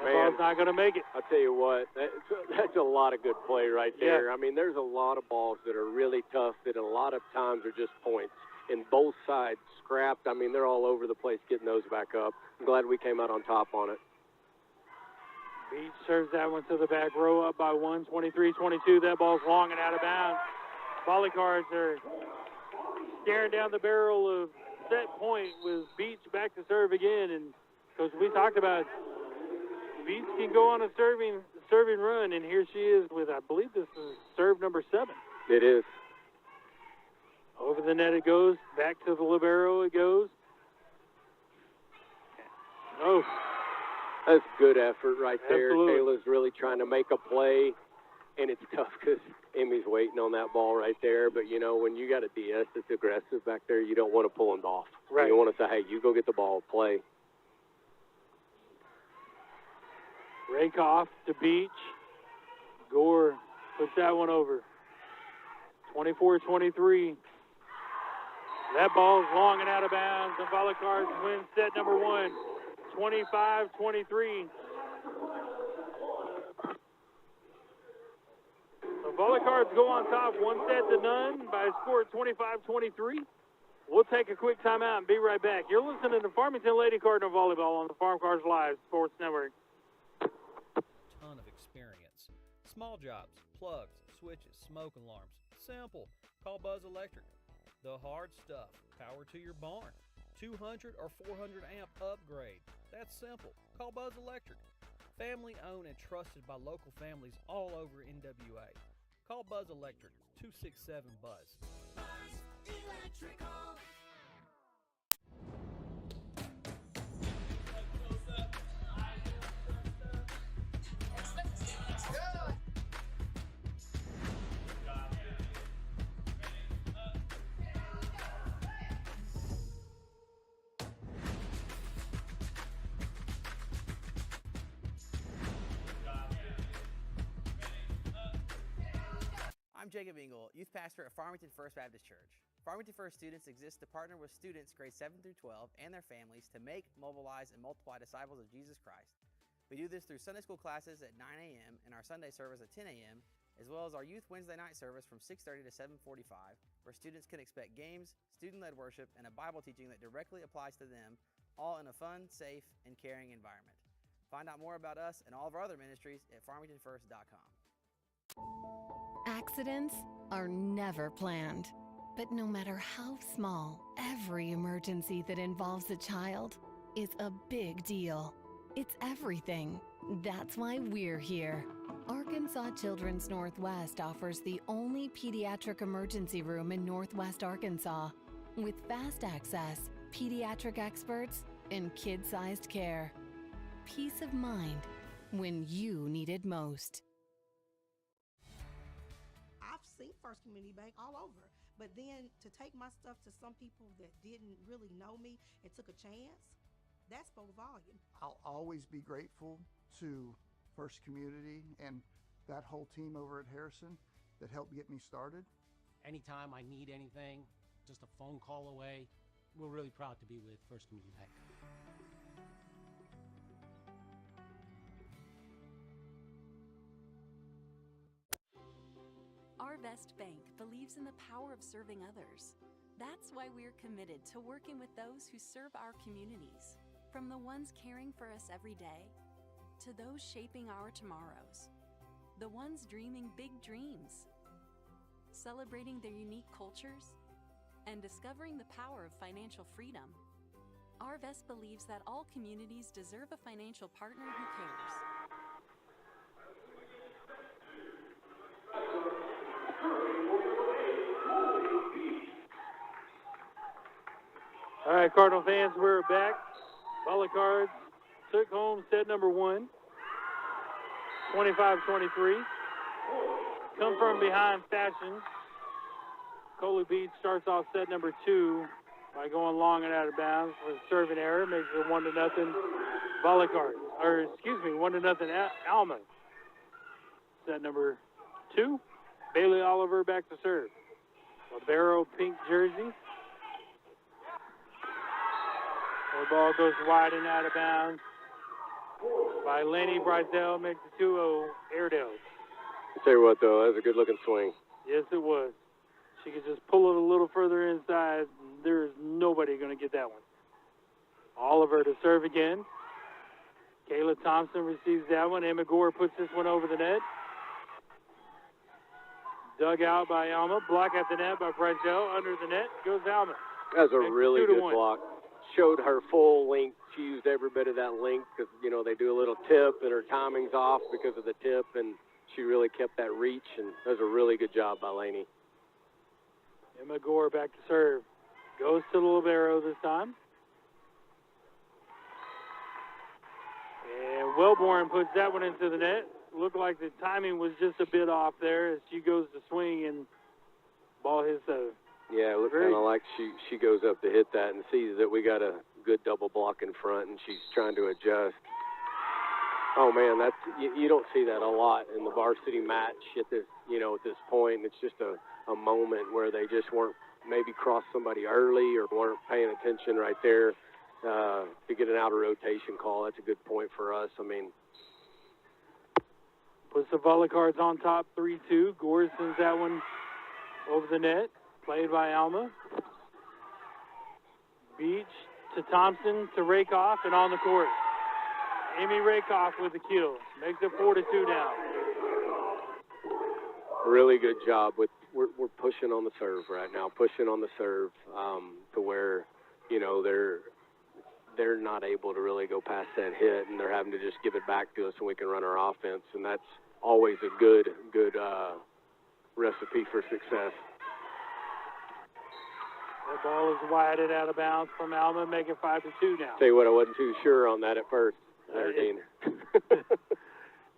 [SPEAKER 6] That ball's not going to make it.
[SPEAKER 7] I'll tell you what, that's a lot of good play right there.
[SPEAKER 6] Yeah.
[SPEAKER 7] I mean, there's a lot of balls that are really tough that a lot of times are just points. And both sides scrapped. I mean, they're all over the place getting those back up. I'm glad we came out on top on it.
[SPEAKER 6] Beach serves that one to the back row, up by 1, 23-22. That ball's long and out of bounds. VolleyCards are staring down the barrel of set point with Beach back to serve again. And because we talked about Beach can go on a serving run, and here she is with, I believe this is serve number 7.
[SPEAKER 7] It is.
[SPEAKER 6] Over the net it goes, back to the libero it goes. Oh,
[SPEAKER 7] That's good effort right there.
[SPEAKER 6] Absolutely.
[SPEAKER 7] Kayla's really trying to make a play, and it's tough because Emmy's waiting on that ball right there. But, you know, when you got a DS that's aggressive back there, you don't want to pull him off.
[SPEAKER 6] Right.
[SPEAKER 7] You want to say, hey, you go get the ball, play.
[SPEAKER 6] Rakoff to Beach. Gore puts that one over. 24-23. That ball's long and out of bounds. The VolleyCards win set number 1, 25-23. The VolleyCards go on top 1-0 by a score of 25-23. We'll take a quick timeout and be right back. You're listening to Farmington Lady Cardinal Volleyball on the Farm Cars Live Sports Network.
[SPEAKER 2] Ton of experience. Small jobs, plugs, switches, smoke alarms. Simple. Call Buzz Electric. The hard stuff. Power to your barn. 200 or 400 amp upgrade. That's simple. Call Buzz Electric. Family owned and trusted by local families all over NWA. Call Buzz Electric. 267-BUZZ.
[SPEAKER 3] Buzz Electrical.
[SPEAKER 4] I'm Jacob Engel, youth pastor at Farmington First Baptist Church. Farmington First students exist to partner with students grades 7 through 12 and their families to make, mobilize, and multiply disciples of Jesus Christ. We do this through Sunday school classes at 9 a.m. and our Sunday service at 10 a.m., as well as our youth Wednesday night service from 6:30 to 7:45, where students can expect games, student-led worship, and a Bible teaching that directly applies to them, all in a fun, safe, and caring environment. Find out more about us and all of our other ministries at farmingtonfirst.com.
[SPEAKER 5] Accidents are never planned. But no matter how small, every emergency that involves a child is a big deal. It's everything. That's why we're here. Arkansas Children's Northwest offers the only pediatric emergency room in Northwest Arkansas, with fast access, pediatric experts, and kid-sized care. Peace of mind when you need it most.
[SPEAKER 8] I've seen First Community Bank all over, but then to take my stuff to some people that didn't really know me and took a chance, that spoke volume.
[SPEAKER 9] I'll always be grateful to First Community and that whole team over at Harrison that helped get me started.
[SPEAKER 10] Anytime I need anything, just a phone call away. We're really proud to be with First Community Bank.
[SPEAKER 11] Our Best Bank believes in the power of serving others. That's why we're committed to working with those who serve our communities, from the ones caring for us every day to those shaping our tomorrows, the ones dreaming big dreams, celebrating their unique cultures, and discovering the power of financial freedom. Arvest believes that all communities deserve a financial partner who cares.
[SPEAKER 6] All right, Cardinal fans, we're back. VolleyCards took home set number 1, 25-23. Come from behind fashion. Coley Beach starts off set number 2 by going long and out of bounds with a serving error, makes it 1-0 VolleyCards, or excuse me, 1-0 Alma. Set number 2, Bailey Oliver back to serve. Libero pink jersey. The ball goes wide and out of bounds by Laney Brizell, makes it 2-0 Airedales.
[SPEAKER 7] I'll tell you what, though, that was a good-looking swing.
[SPEAKER 6] Yes, it was. She could just pull it a little further inside. There's nobody going to get that one. Oliver to serve again. Kayla Thompson receives that one. Emma Gore puts this one over the net. Dug out by Alma. Block at the net by Brizell. Under the net goes Alma.
[SPEAKER 7] That was a
[SPEAKER 6] Makes it
[SPEAKER 7] really
[SPEAKER 6] 2-1.
[SPEAKER 7] good block. Showed her full length. She used every bit of that length because, you know, they do a little tip and her timing's off because of the tip, and she really kept that reach, and that was a really good job by Laney.
[SPEAKER 6] Emma Gore back to serve. Goes to the libero this time. And Wellborn puts that one into the net. Looked like the timing was just a bit off there as she goes to swing and ball hits the...
[SPEAKER 7] Yeah, it looks kind of like she goes up to hit that and sees that we got a good double block in front, and she's trying to adjust. Oh man, that's you don't see that a lot in the varsity match at this at this point. It's just a moment where they just weren't maybe crossed somebody early or weren't paying attention right there to get an outer rotation call. That's a good point for us. I mean,
[SPEAKER 6] puts the VolleyCards on top 3-2. Gore sends that one over the net. Played by Alma. Beach to Thompson to Rakoff and on the court. Amy Rakoff with the kill. Makes it 4-2 now.
[SPEAKER 7] Really good job with we're pushing on the serve right now. Pushing on the serve to where they're not able to really go past that hit, and they're having to just give it back to us so we can run our offense, and that's always a good recipe for success.
[SPEAKER 6] The ball is wide and out of bounds from Alma, making 5-2 now.
[SPEAKER 7] Tell you what, I wasn't too sure on that at first, Dean.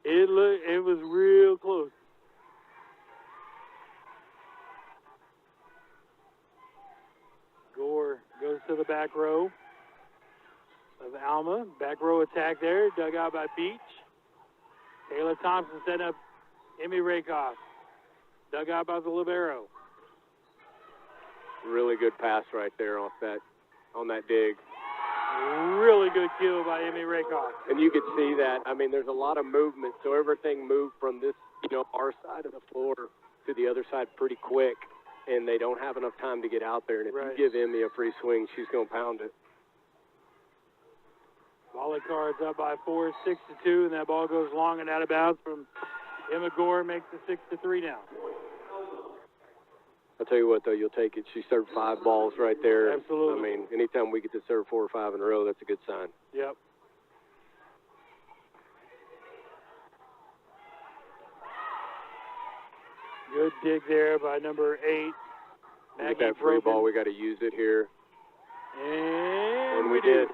[SPEAKER 6] It was real close. Gore goes to the back row of Alma. Back row attack there, dug out by Beach. Kayla Thompson setting up Emmy Rakoff. Dug out by the libero.
[SPEAKER 7] Really good pass right there on that dig.
[SPEAKER 6] Really good kill by Emmy Rakoff.
[SPEAKER 7] And you could see that. I mean, there's a lot of movement, so everything moved from this, our side of the floor to the other side pretty quick, and they don't have enough time to get out there. And if you give Emmy a free swing, she's going to pound it.
[SPEAKER 6] VolleyCards up by 4, 6-2, and that ball goes long and out of bounds from Emma Gore, makes it 6-3 now.
[SPEAKER 7] I'll tell you what, though, you'll take it. She served 5 balls right there.
[SPEAKER 6] Absolutely.
[SPEAKER 7] I mean, anytime we get to serve 4 or 5 in a row, that's a good sign.
[SPEAKER 6] Yep. Good dig there by number 8.
[SPEAKER 7] With that free ball, we got to use it here.
[SPEAKER 6] And
[SPEAKER 7] we did.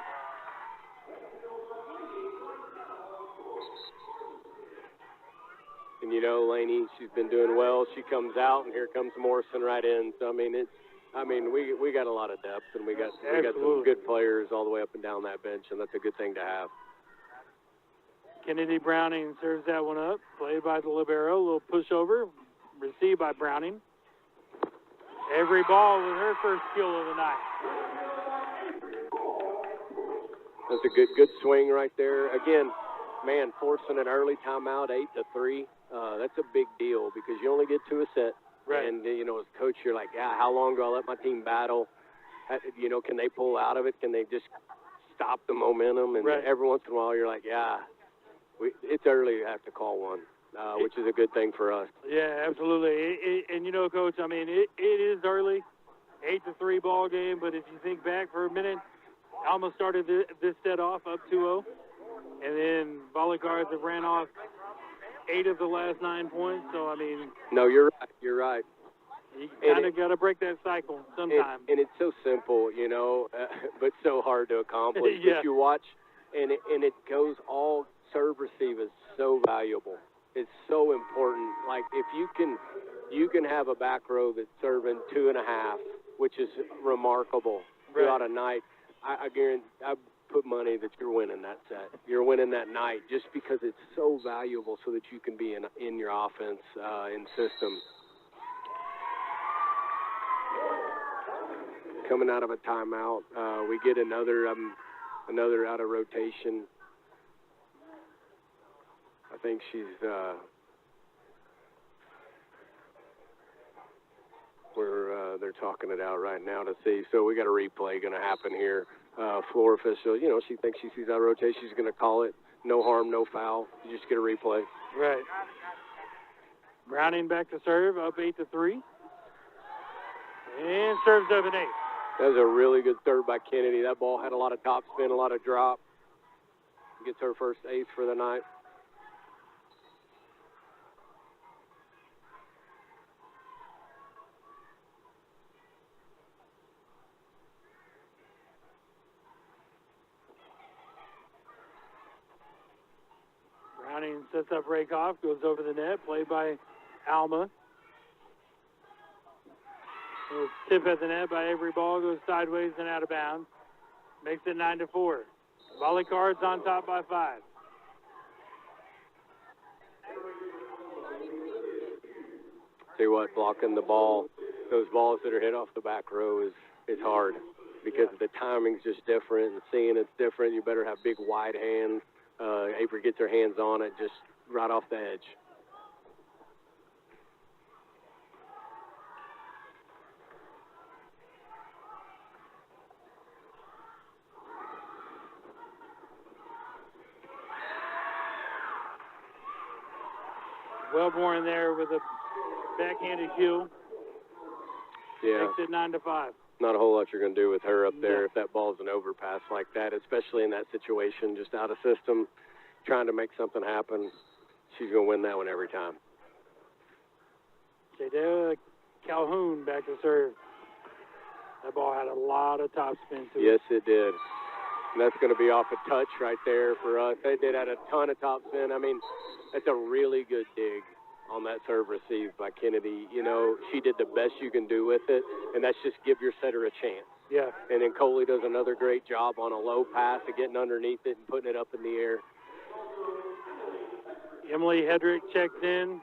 [SPEAKER 7] And Laney, she's been doing well. She comes out, and here comes Morrison right in. So we got a lot of depth, and we got some good players all the way up and down that bench, and that's a good thing to have.
[SPEAKER 6] Kennedy Browning serves that one up. Played by the libero, a little pushover, received by Browning. Every ball with her first kill of the night.
[SPEAKER 7] That's a good swing right there. Again, man, forcing an early timeout, 8-3. That's a big deal because you only get 2 a set.
[SPEAKER 6] Right.
[SPEAKER 7] And, you know, as a coach, you're like, yeah, how long do I let my team battle? You know, can they pull out of it? Can they just stop the momentum? And
[SPEAKER 6] right.
[SPEAKER 7] every once in a while, you're like, yeah, it's early to have to call one, which is a good thing for us.
[SPEAKER 6] Yeah, absolutely. And, you know, Coach, I mean, it is early, 8-3 ball game, but if you think back for a minute, Alma started this set off up 2-0, and then VolleyCards have ran off 8 of the last 9 points. So, I mean.
[SPEAKER 7] No, you're right. You're right.
[SPEAKER 6] You kind of got to break that cycle sometime.
[SPEAKER 7] And it's so simple, you know, but so hard to accomplish.
[SPEAKER 6] Yeah.
[SPEAKER 7] But you watch, and it goes all serve receive is so valuable. It's so important. Like if you can have a back row that's serving 2.5, which is remarkable throughout a night. I guarantee, I put money that you're winning that set. You're winning that night just because it's so valuable, so that you can be in your offense in system. Coming out of a timeout, we get another out of rotation. I think she's they're talking it out right now to see. So we got a replay going to happen here. Floor official, you know, she thinks she sees out of rotation. She's going to call it. No harm, no foul. You just get a replay.
[SPEAKER 6] Right. Browning back to serve, up 8-3, and serves up an 8.
[SPEAKER 7] That was a really good serve by Kennedy. That ball had a lot of top spin, a lot of drop. Gets her first ace for the night.
[SPEAKER 6] Browning sets up Rakoff, goes over the net, played by Alma. Tip at the net by Avery Ball, goes sideways and out of bounds. Makes it 9-4. VolleyCards on top by 5.
[SPEAKER 7] Tell you what, blocking the ball, those balls that are hit off the back row is hard because the timing's just different and seeing it's different. You better have big, wide hands. Avery gets her hands on it just right off the edge.
[SPEAKER 6] Wellborn there with a backhanded cue.
[SPEAKER 7] Yeah.
[SPEAKER 6] Makes it 9-5.
[SPEAKER 7] Not a whole lot you're going to do with her up there
[SPEAKER 6] No.
[SPEAKER 7] if that ball's an overpass like that, especially in that situation, just out of system, trying to make something happen. She's going to win that one every time.
[SPEAKER 6] Jadea Calhoun back to serve. That ball had a lot of top spin to it.
[SPEAKER 7] Yes, it did. And that's going to be off a touch right there for us. They did add a ton of top spin. I mean, that's a really good dig on that serve receive by Kennedy. You know, she did the best you can do with it, and that's just give your setter a chance.
[SPEAKER 6] Yeah.
[SPEAKER 7] And then Coley does another great job on a low pass of getting underneath it and putting it up in the air.
[SPEAKER 6] Emily Hedrick checks in.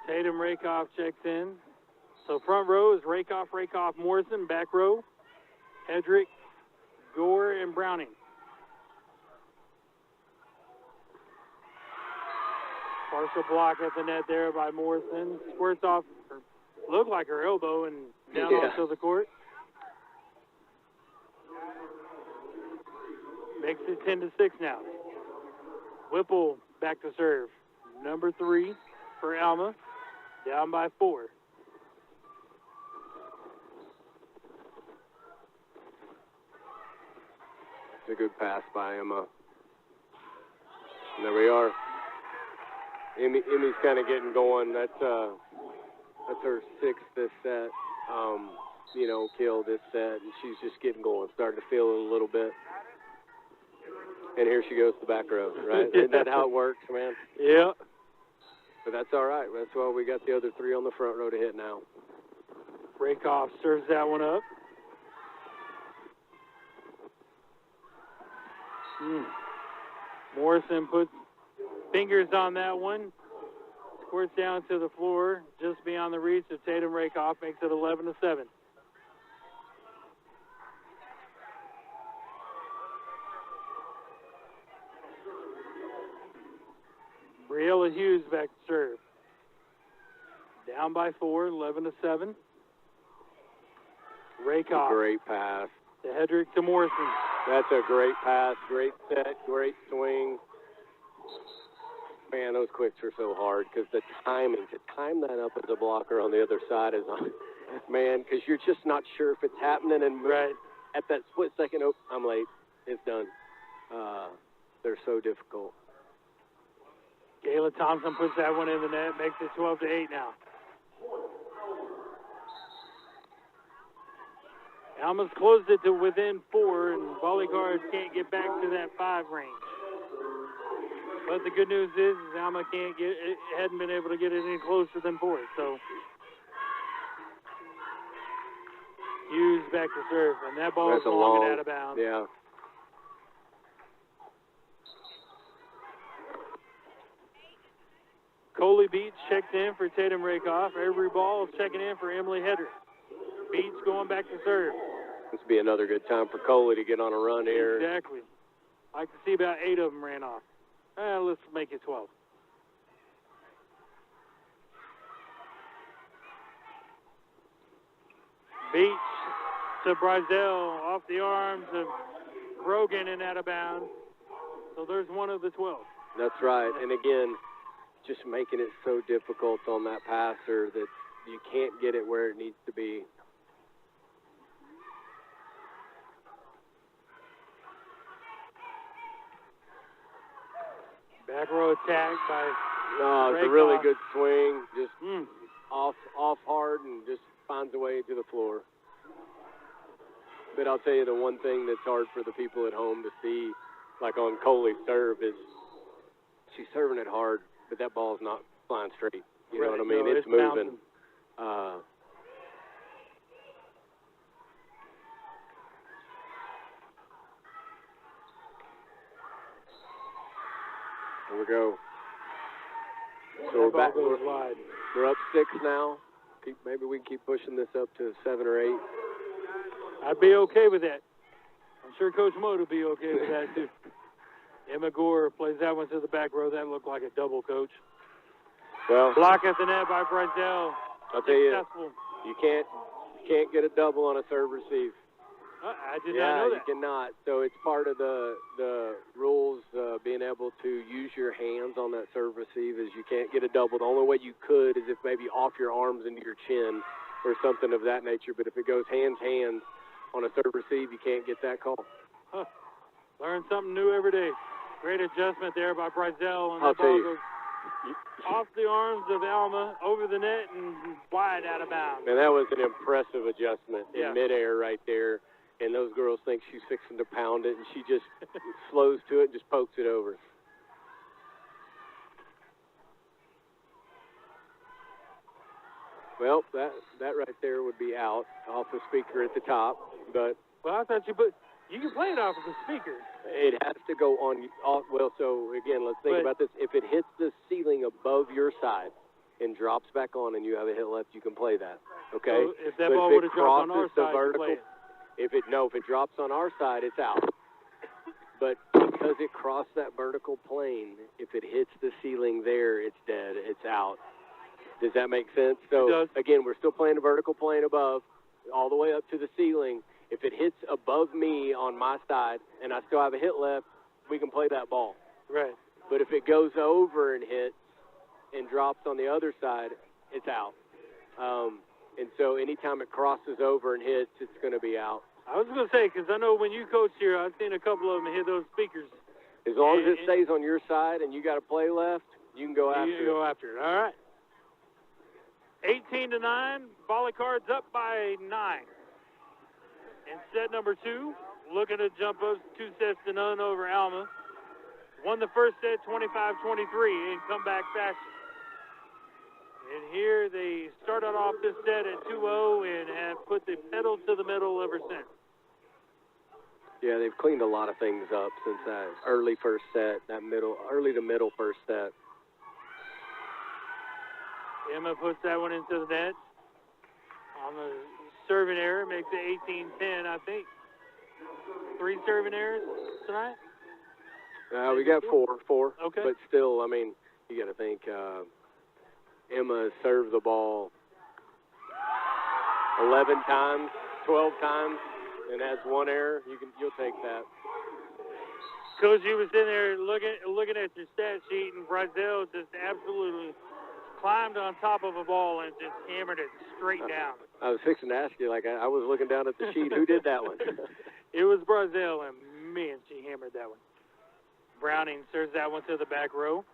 [SPEAKER 6] Tatum Rakoff checks in. So front row is Rakoff, Morrison. Back row, Hedrick, Gore, and Browning. Partial block at the net there by Morrison. Squirts off, looked like her elbow, and down onto the court. Makes it 10-6 now. Whipple back to serve. Number 3 for Alma. Down by 4.
[SPEAKER 7] It's a good pass by Emma. And there we are. Emmy's kind of getting going. That's her 6th this set. You know, kill this set, and she's just getting going, starting to feel it a little bit. And here she goes to the back row, right? Isn't that how it works, man?
[SPEAKER 6] Yeah.
[SPEAKER 7] But that's all right. That's why we got the other 3 on the front row to hit now.
[SPEAKER 6] Rakoff serves that one up. Morrison puts fingers on that one. Squirts down to the floor, just beyond the reach of Tatum Rakoff, makes it 11-7. Briella Hughes back to serve. Down by 4, 11-7. Rakoff.
[SPEAKER 7] Great pass.
[SPEAKER 6] To Hedrick to Morrison.
[SPEAKER 7] That's a great pass, great set, great swing. Man, those quicks are so hard because the timing, to time that up as a blocker on the other side is, man, because you're just not sure if it's happening. And
[SPEAKER 6] right
[SPEAKER 7] at that split second, oh, I'm late. It's done. They're so difficult.
[SPEAKER 6] Kayla Thompson puts that one in the net, makes it 12-8 now. Alma's closed it to within 4, and VolleyCards can't get back to that 5 range. But the good news is Alma hadn't been able to get it any closer than 4. So Hughes back to serve, and that ball is long and out of bounds.
[SPEAKER 7] Yeah.
[SPEAKER 6] Coley Beach checked in for Tatum Rakoff. Every ball is checking in for Emily Hedrick. Beach going back to serve.
[SPEAKER 7] This will be another good time for Coley to get on a run here.
[SPEAKER 6] Exactly. I can see about 8 of them ran off. Let's make it 12. Beach to Brizell off the arms of Brogan and out of bounds. So there's one of the 12.
[SPEAKER 7] That's right. And again, just making it so difficult on that passer that you can't get it where it needs to be.
[SPEAKER 6] Back row attack by
[SPEAKER 7] No, it's a really good swing. Just off hard and just finds a way to the floor. But I'll tell you the one thing that's hard for the people at home to see, like on Coley's serve, is she's serving it hard, but that ball's not flying straight. You know what I mean?
[SPEAKER 6] No,
[SPEAKER 7] it's moving. Here we go. So we're back. We're up 6 now. Maybe we can keep pushing this up to 7 or 8.
[SPEAKER 6] I'd be okay with that. I'm sure Coach Mote will be okay with that too. Emma Gore plays that one to the back row. That looked like a double, Coach.
[SPEAKER 7] Well,
[SPEAKER 6] block at the net by Brizell.
[SPEAKER 7] I'll tell you, you can't get a double on a serve receive.
[SPEAKER 6] I did not know that.
[SPEAKER 7] You cannot. So it's part of the rules, being able to use your hands on that serve receive is you can't get a double. The only way you could is if maybe off your arms into your chin or something of that nature. But if it goes hands on a serve receive, you can't get that call.
[SPEAKER 6] Learn something new every day. Great adjustment there by Brizell, and
[SPEAKER 7] I'll
[SPEAKER 6] that ball goes off the arms of Alma, over the net, and wide out of bounds.
[SPEAKER 7] And that was an impressive adjustment
[SPEAKER 6] Yeah.
[SPEAKER 7] in midair right there. And those girls think she's fixing to pound it, and she just slows to it and just pokes it over. Well, that right there would be out off the speaker at the top, but
[SPEAKER 6] well, I thought you can play it off of the speaker.
[SPEAKER 7] It has to go on. Well, so again, let's think about this. If it hits the ceiling above your side and drops back on, and you have a hit left, you can play that. Okay.
[SPEAKER 6] So if that ball would have dropped on our side,
[SPEAKER 7] vertical,
[SPEAKER 6] play it.
[SPEAKER 7] If it drops on our side, it's out. But because it crossed that vertical plane, if it hits the ceiling there, it's dead. It's out. Does that make sense? So, again, we're still playing the vertical plane above, all the way up to the ceiling. If it hits above me on my side and I still have a hit left, we can play that ball.
[SPEAKER 6] Right.
[SPEAKER 7] But if it goes over and hits and drops on the other side, it's out. And so anytime it crosses over and hits, it's going to be out.
[SPEAKER 6] I was going to say, because I know when you coached here, I've seen a couple of them hit those speakers.
[SPEAKER 7] As long as it stays on your side and you got a play left, you can go after it.
[SPEAKER 6] You go after it. All right. 18-9, VolleyCards up by 9. In set number 2, looking to jump us 2 sets to none over Alma. Won the first set 25-23 in comeback fashion. And here they started off this set at 2-0 and have put the pedal to the metal ever since.
[SPEAKER 7] Yeah, they've cleaned a lot of things up since that early first set, early to middle first set.
[SPEAKER 6] Emma puts that one into the net. On the serving error, makes it 18-10, I think. 3 serving errors tonight?
[SPEAKER 7] We got 4.
[SPEAKER 6] Okay.
[SPEAKER 7] But still, I mean, you got to think Emma has served the ball 11 times, 12 times, and has one error. You'll take that.
[SPEAKER 6] Coach, you was in there looking at your stat sheet, and Brazil just absolutely climbed on top of a ball and just hammered it straight down.
[SPEAKER 7] I was fixing to ask you, like I was looking down at the sheet, who did that one?
[SPEAKER 6] It was Brazil, and man, she hammered that one. Browning serves that one to the back row.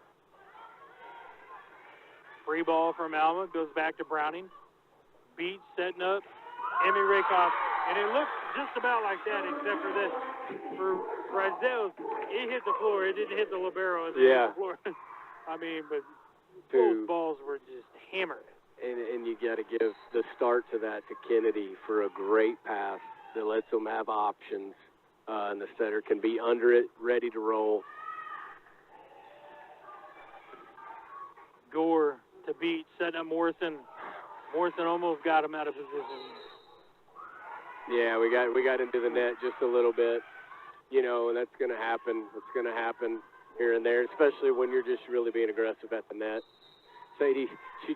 [SPEAKER 6] Free ball from Alma, goes back to Browning. Beach setting up, Emmy Rakoff, and it looked just about like that except for this. For Brazil, it hit the floor. It didn't hit the libero. It hit the floor. I mean, but both balls were just hammered.
[SPEAKER 7] And you got to give the start to that to Kennedy for a great pass that lets them have options, and the setter can be under it, ready to roll.
[SPEAKER 6] Gore to Beach, setting up Morrison. Morrison almost got him out of position.
[SPEAKER 7] Yeah, we got into the net just a little bit, and that's going to happen. It's going to happen here and there, especially when you're just really being aggressive at the net. Sadie, she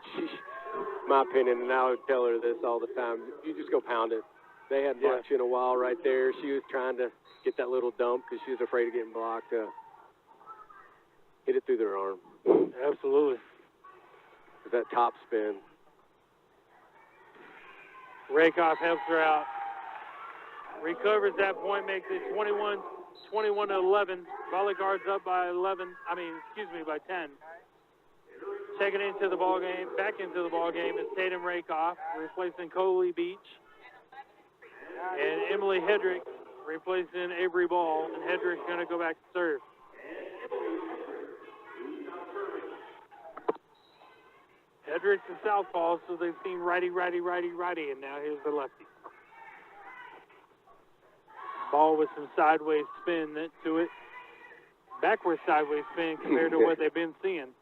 [SPEAKER 7] my opinion, and I would tell her this all the time, you just go pound it. They hadn't blocked you in a while right there. She was trying to get that little dump because she was afraid of getting blocked. Hit it through their arm.
[SPEAKER 6] Absolutely.
[SPEAKER 7] That top spin.
[SPEAKER 6] Rakoff helps her out. Recovers that point, makes it 21 to 11. VolleyCards up by 10. Checking into the ball game, back into the ball game is Tatum Rakoff, replacing Coley Beach. And Emily Hedrick replacing Avery Ball, and Hedrick's going to go back to serve. Hedrick's a southpaw, so they've seen righty, and now here's the lefty. Ball with some sideways spin to it. Backward sideways spin compared to what they've been seeing.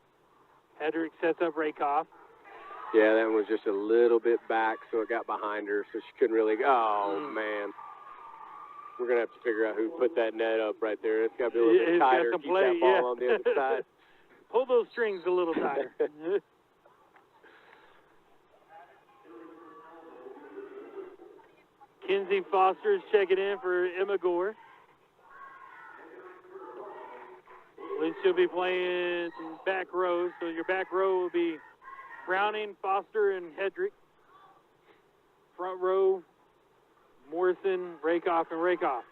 [SPEAKER 6] Hedrick sets up Rakoff.
[SPEAKER 7] Yeah, that one was just a little bit back, so it got behind her, so she couldn't really go. Oh, man. We're going to have to figure out who put that net up right there. It's got to be a little bit tighter. Keep that ball on the other side.
[SPEAKER 6] Pull those strings a little tighter. Kinsey Foster is checking in for Emma Gore. At least she'll be playing back row, so your back row will be Browning, Foster, and Hedrick. Front row, Morrison, Rakoff, and Rakoff.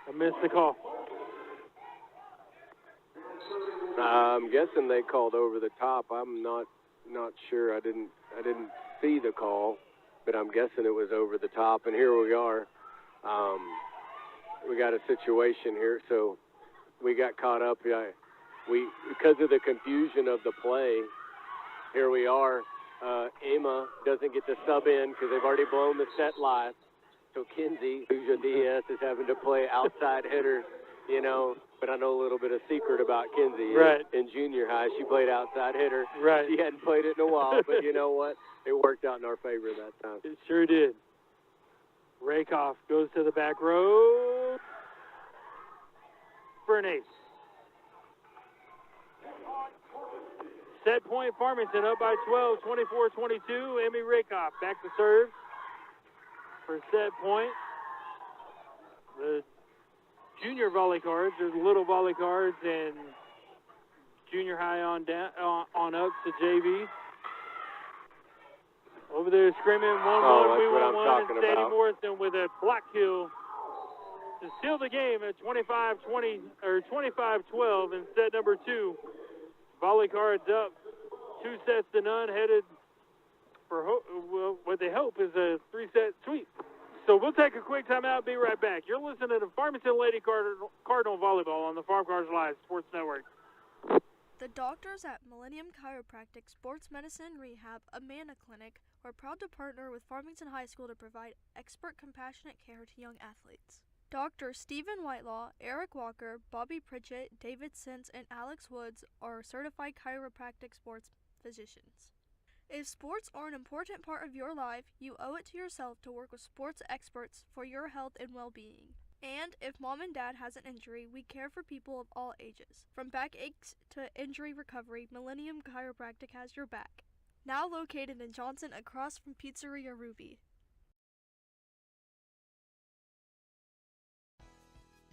[SPEAKER 6] I missed the call.
[SPEAKER 7] I'm guessing they called over the top. I'm not sure. I didn't see the call, but I'm guessing it was over the top. And here we are. We got a situation here, so we got caught up. Because of the confusion of the play, here we are. Emma doesn't get to sub in because they've already blown the set live. So Kinsey, who's your DS, is having to play outside hitter, But I know a little bit of secret about Kinsey.
[SPEAKER 6] Right.
[SPEAKER 7] In junior high, she played outside hitter.
[SPEAKER 6] Right.
[SPEAKER 7] She hadn't played it in a while, but you know what? It worked out in our favor that time.
[SPEAKER 6] It sure did. Rakoff goes to the back row for an ace. Set point, Farmington up by 12, 24-22. Emmy Rakoff back to serve for set point. The junior VolleyCards, there's little VolleyCards and junior high on up to JV. Over there screaming 1-1, we won one, and Sadie Morrison with a block kill to seal the game at 25-20 or 25-12 in set number 2. VolleyCards up 2 sets to none, headed for what they hope is a 3-set sweep. So we'll take a quick timeout, be right back. You're listening to Farmington Lady Cardinal Volleyball on the FarmCards Live Sports Network.
[SPEAKER 1] The doctors at Millennium Chiropractic Sports Medicine Rehab, a Amana Clinic, are proud to partner with Farmington High School to provide expert compassionate care to young athletes. Dr. Stephen Whitelaw, Eric Walker, Bobby Pritchett, David Sins, and Alex Woods are certified chiropractic sports physicians. If sports are an important part of your life, you owe it to yourself to work with sports experts for your health and well-being. And if mom and dad has an injury, we care for people of all ages. From backaches to injury recovery, Millennium Chiropractic has your back. Now located in Johnson across from Pizzeria Ruby.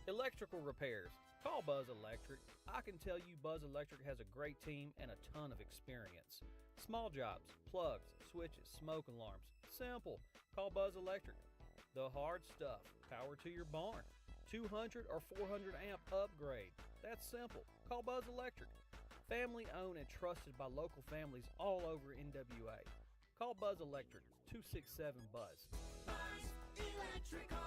[SPEAKER 2] Electrical repairs. Call Buzz Electric. I can tell you Buzz Electric has a great team and a ton of experience. Small jobs, plugs, switches, smoke alarms. Simple. Call Buzz Electric. The hard stuff. Power to your barn. 200 or 400 amp upgrade. That's simple. Call Buzz Electric. Family owned and trusted by local families all over NWA. Call Buzz Electric. 267-BUZZ.
[SPEAKER 3] Buzz Electrical.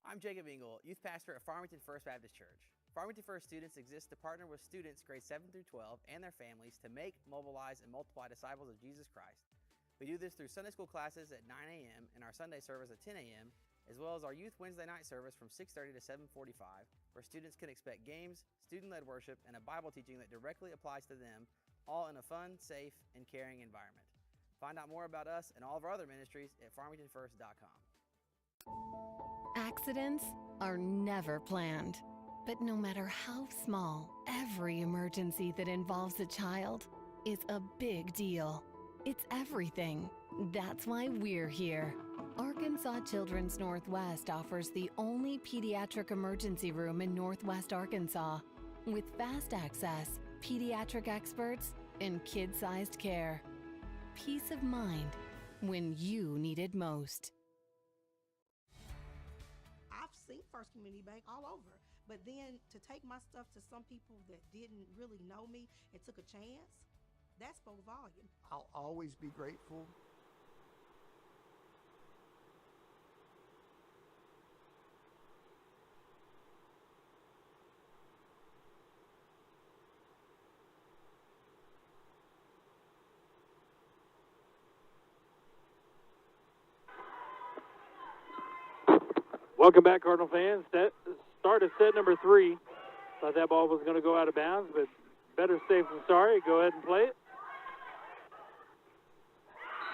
[SPEAKER 4] I'm Jacob Engel, youth pastor at Farmington First Baptist Church. Farmington First students exist to partner with students grades 7 through 12 and their families to make, mobilize, and multiply disciples of Jesus Christ. We do this through Sunday school classes at 9 a.m. and our Sunday service at 10 a.m., as well as our youth Wednesday night service from 6:30 to 7:45, where students can expect games, student-led worship, and a Bible teaching that directly applies to them, all in a fun, safe, and caring environment. Find out more about us and all of our other ministries at farmingtonfirst.com.
[SPEAKER 5] Accidents are never planned. But no matter how small, every emergency that involves a child is a big deal. It's everything. That's why we're here. Arkansas Children's Northwest offers the only pediatric emergency room in Northwest Arkansas, with fast access, pediatric experts, and kid-sized care. Peace of mind when you need it most.
[SPEAKER 8] I've seen First Community Bank all over, but then to take my stuff to some people that didn't really know me and took a chance, that spoke volume.
[SPEAKER 9] I'll always be grateful.
[SPEAKER 6] Welcome back, Cardinal fans. Start of set number 3. Thought that ball was going to go out of bounds, but better safe than sorry. Go ahead and play it.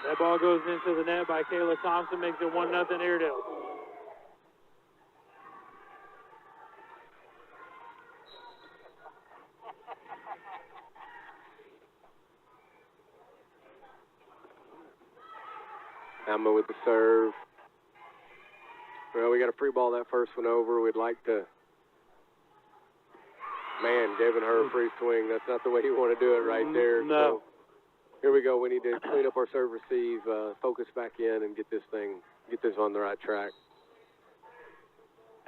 [SPEAKER 6] That ball goes into the net by Kayla Thompson, makes it 1-0 Airedale.
[SPEAKER 7] Alma with the serve. Well, we got to free ball that first one over. We'd like to, giving her a free swing. That's not the way you want to do it right there.
[SPEAKER 6] No.
[SPEAKER 7] So here we go. We need to clean up our serve receive, focus back in, and get this on the right track.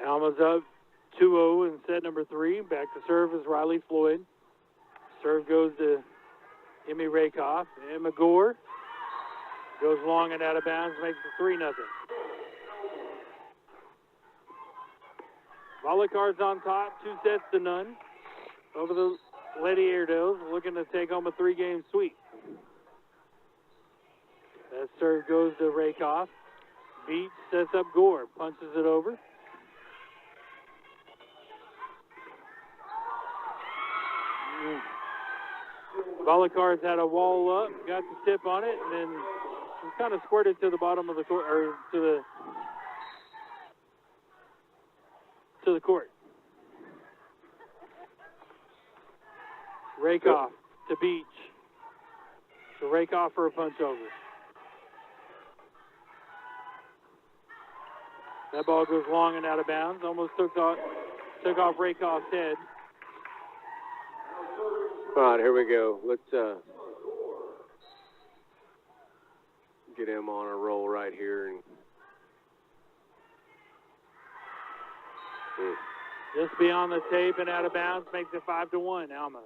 [SPEAKER 6] Alma's up 2-0 in set number 3. Back to serve is Riley Floyd. Serve goes to Emmy Rakoff. Emma Gore goes long and out of bounds, makes it 3-0. VolleyCards on top, 2-0 over the Lady Airedales, looking to take home a 3-game sweep. That serve goes to Rakoff. Beach sets up Gore, punches it over. VolleyCards had a wall up, got the tip on it, and then it kind of squirted to the bottom of the court, or to the court. Rakoff to Beach. So Rakoff for a punch over. That ball goes long and out of bounds. Almost took off Rakoff's head.
[SPEAKER 7] All right, here we go. Let's get him on a roll right here. And
[SPEAKER 6] just beyond the tape and out of bounds, makes it 5-1, Alma.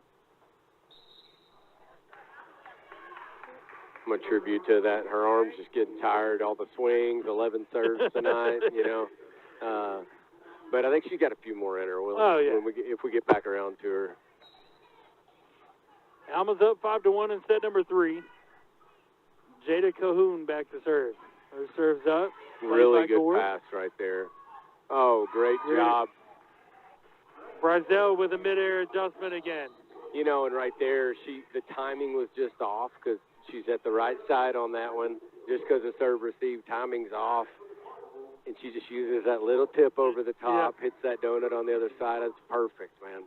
[SPEAKER 7] I'm going to tribute to that. Her arm's just getting tired, all the swings, 11 serves tonight, you know. But I think she's got a few more in her if we get back around to her.
[SPEAKER 6] Alma's up 5-1 in set number 3. Jada Cahoon back to serve. Her serve's up.
[SPEAKER 7] Really good pass right there. Oh, great job.
[SPEAKER 6] Brazel with a midair adjustment again.
[SPEAKER 7] You know, and right there, the timing was just off because she's at the right side on that one. Just because the serve received, timing's off. And she just uses that little tip over the top, hits that donut on the other side. That's perfect, man.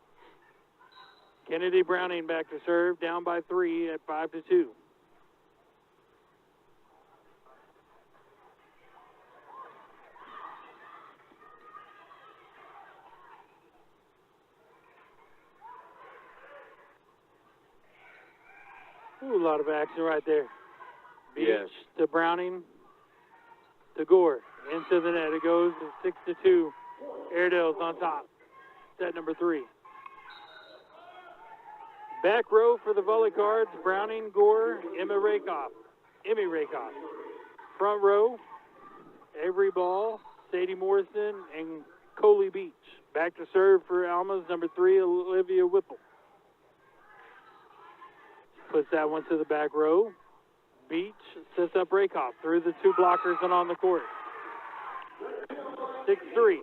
[SPEAKER 6] Kennedy Browning back to serve, down by 3 at 5-2. Ooh, a lot of action right there. Beach to Browning to Gore. Into the net. It goes 6-2. Airedale's on top. Set number 3. Back row for the VolleyCards, Browning, Gore, Emmy Rakoff. Front row, Avery Ball, Sadie Morrison, and Coley Beach. Back to serve for Alma's number 3, Olivia Whipple. Puts that one to the back row. Beach sets up Rakoff through the 2 blockers and on the court. 6-3.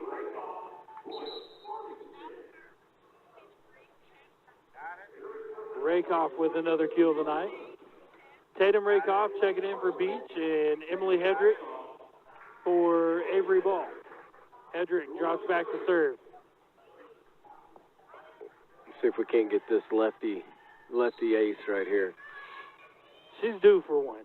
[SPEAKER 6] Rakoff with another kill tonight. Tatum Rakoff checking in for Beach, and Emily Hedrick for Avery Ball. Hedrick drops back to serve.
[SPEAKER 7] Let's see if we can't get this lefty ace right here.
[SPEAKER 6] She's due for one.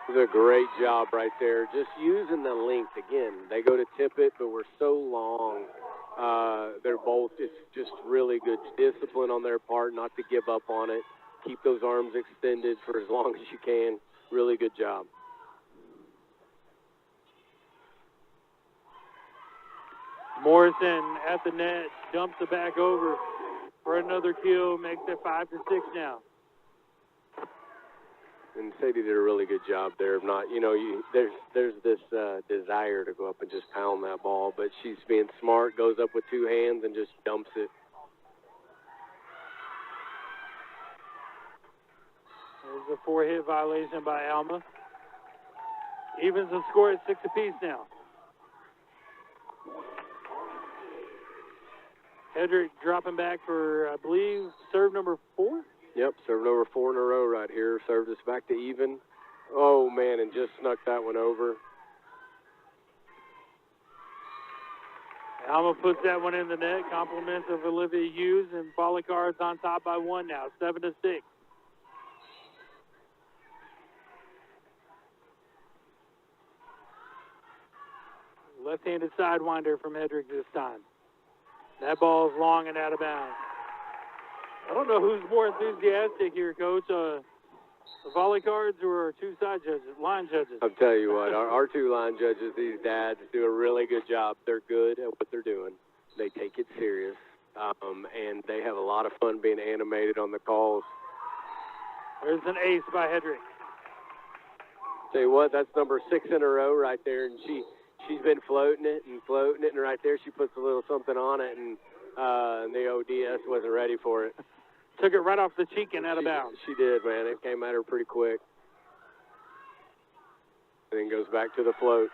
[SPEAKER 7] It was a great job right there. Just using the length. Again, they go to tip it, but we're so long. They're both, it's just really good discipline on their part not to give up on it. Keep those arms extended for as long as you can. Really good job.
[SPEAKER 6] Morrison at the net, dumps it back over for another kill, makes it 5-6 now.
[SPEAKER 7] And Sadie did a really good job there of not, there's this desire to go up and just pound that ball, but she's being smart, goes up with 2 hands and just dumps it.
[SPEAKER 6] There's a 4-hit violation by Alma. Evens the score at 6 apiece now. Hedrick dropping back for, I believe, serve number 4?
[SPEAKER 7] Yep, served over 4 in a row right here. Served us back to even. Oh, man, and just snuck that one over.
[SPEAKER 6] Alma puts that one in the net. Compliments of Olivia Hughes, and VolleyCards on top by 1 now, 7-6. Left-handed sidewinder from Hedrick this time. That ball is long and out of bounds. I don't know who's more enthusiastic here, Coach. The VolleyCards or our 2 line judges?
[SPEAKER 7] I'll tell you what, our 2 line judges, these dads, do a really good job. They're good at what they're doing. They take it serious, and they have a lot of fun being animated on the calls.
[SPEAKER 6] There's an ace by Hedrick.
[SPEAKER 7] Tell you what, that's number 6 in a row right there, and she's been floating it, and right there she puts a little something on it, and the ODS wasn't ready for it.
[SPEAKER 6] Took it right off the cheek and out of bounds.
[SPEAKER 7] She did, man. It came at her pretty quick. And then goes back to the float.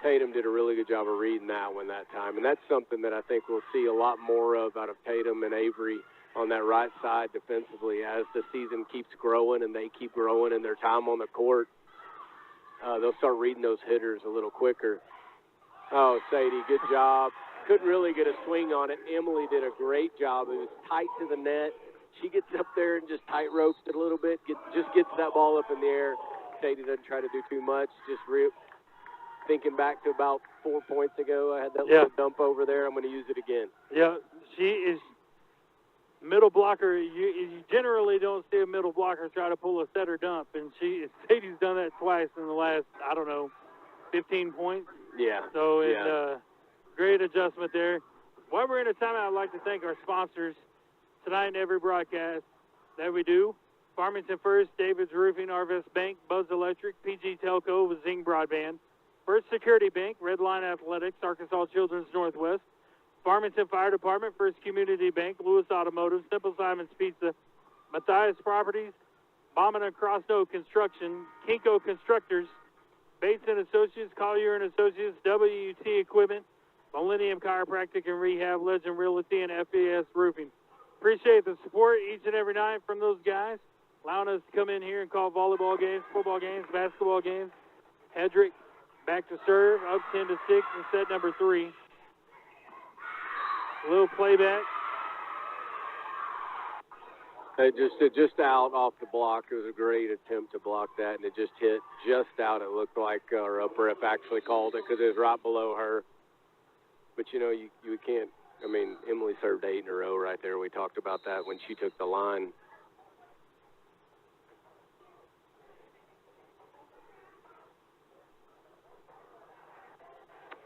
[SPEAKER 7] Tatum did a really good job of reading that one that time, and that's something that I think we'll see a lot more of out of Tatum and Avery on that right side defensively as the season keeps growing and they keep growing in their time on the court. They'll start reading those hitters a little quicker. Oh, Sadie, good job. Couldn't really get a swing on it. Emily did a great job. It was tight to the net. She gets up there and just tight ropes it a little bit, just gets that ball up in the air. Sadie doesn't try to do too much. Just thinking back to about 4 points ago, I had that little dump over there. I'm going to use it again.
[SPEAKER 6] Yeah, she is middle blocker. You generally don't see a middle blocker try to pull a setter dump, and Sadie's done that twice in the last, 15 points.
[SPEAKER 7] Yeah.
[SPEAKER 6] So it's great adjustment there. While we're in a timeout, I'd like to thank our sponsors tonight and every broadcast that we do. Farmington First, David's Roofing, Arvest Bank, Buzz Electric, PG Telco with Zing Broadband, First Security Bank, Red Line Athletics, Arkansas Children's Northwest, Farmington Fire Department, First Community Bank, Lewis Automotive, Simple Simon's Pizza, Matthias Properties, Bauman and Crossnoe Construction, Kinko Constructors, Bates and Associates, Collier and Associates, WUT Equipment, Millennium Chiropractic and Rehab, Legend Realty, and FES Roofing. Appreciate the support each and every night from those guys, allowing us to come in here and call volleyball games, football games, basketball games. Hedrick back to serve, up 10-6 in set number 3. A little playback.
[SPEAKER 7] It just out off the block. It was a great attempt to block that, and it just hit just out. It looked like our upper ref actually called it because it was right below her. But, you know, you can't. I mean, Emily served 8 in a row right there. We talked about that when she took the line.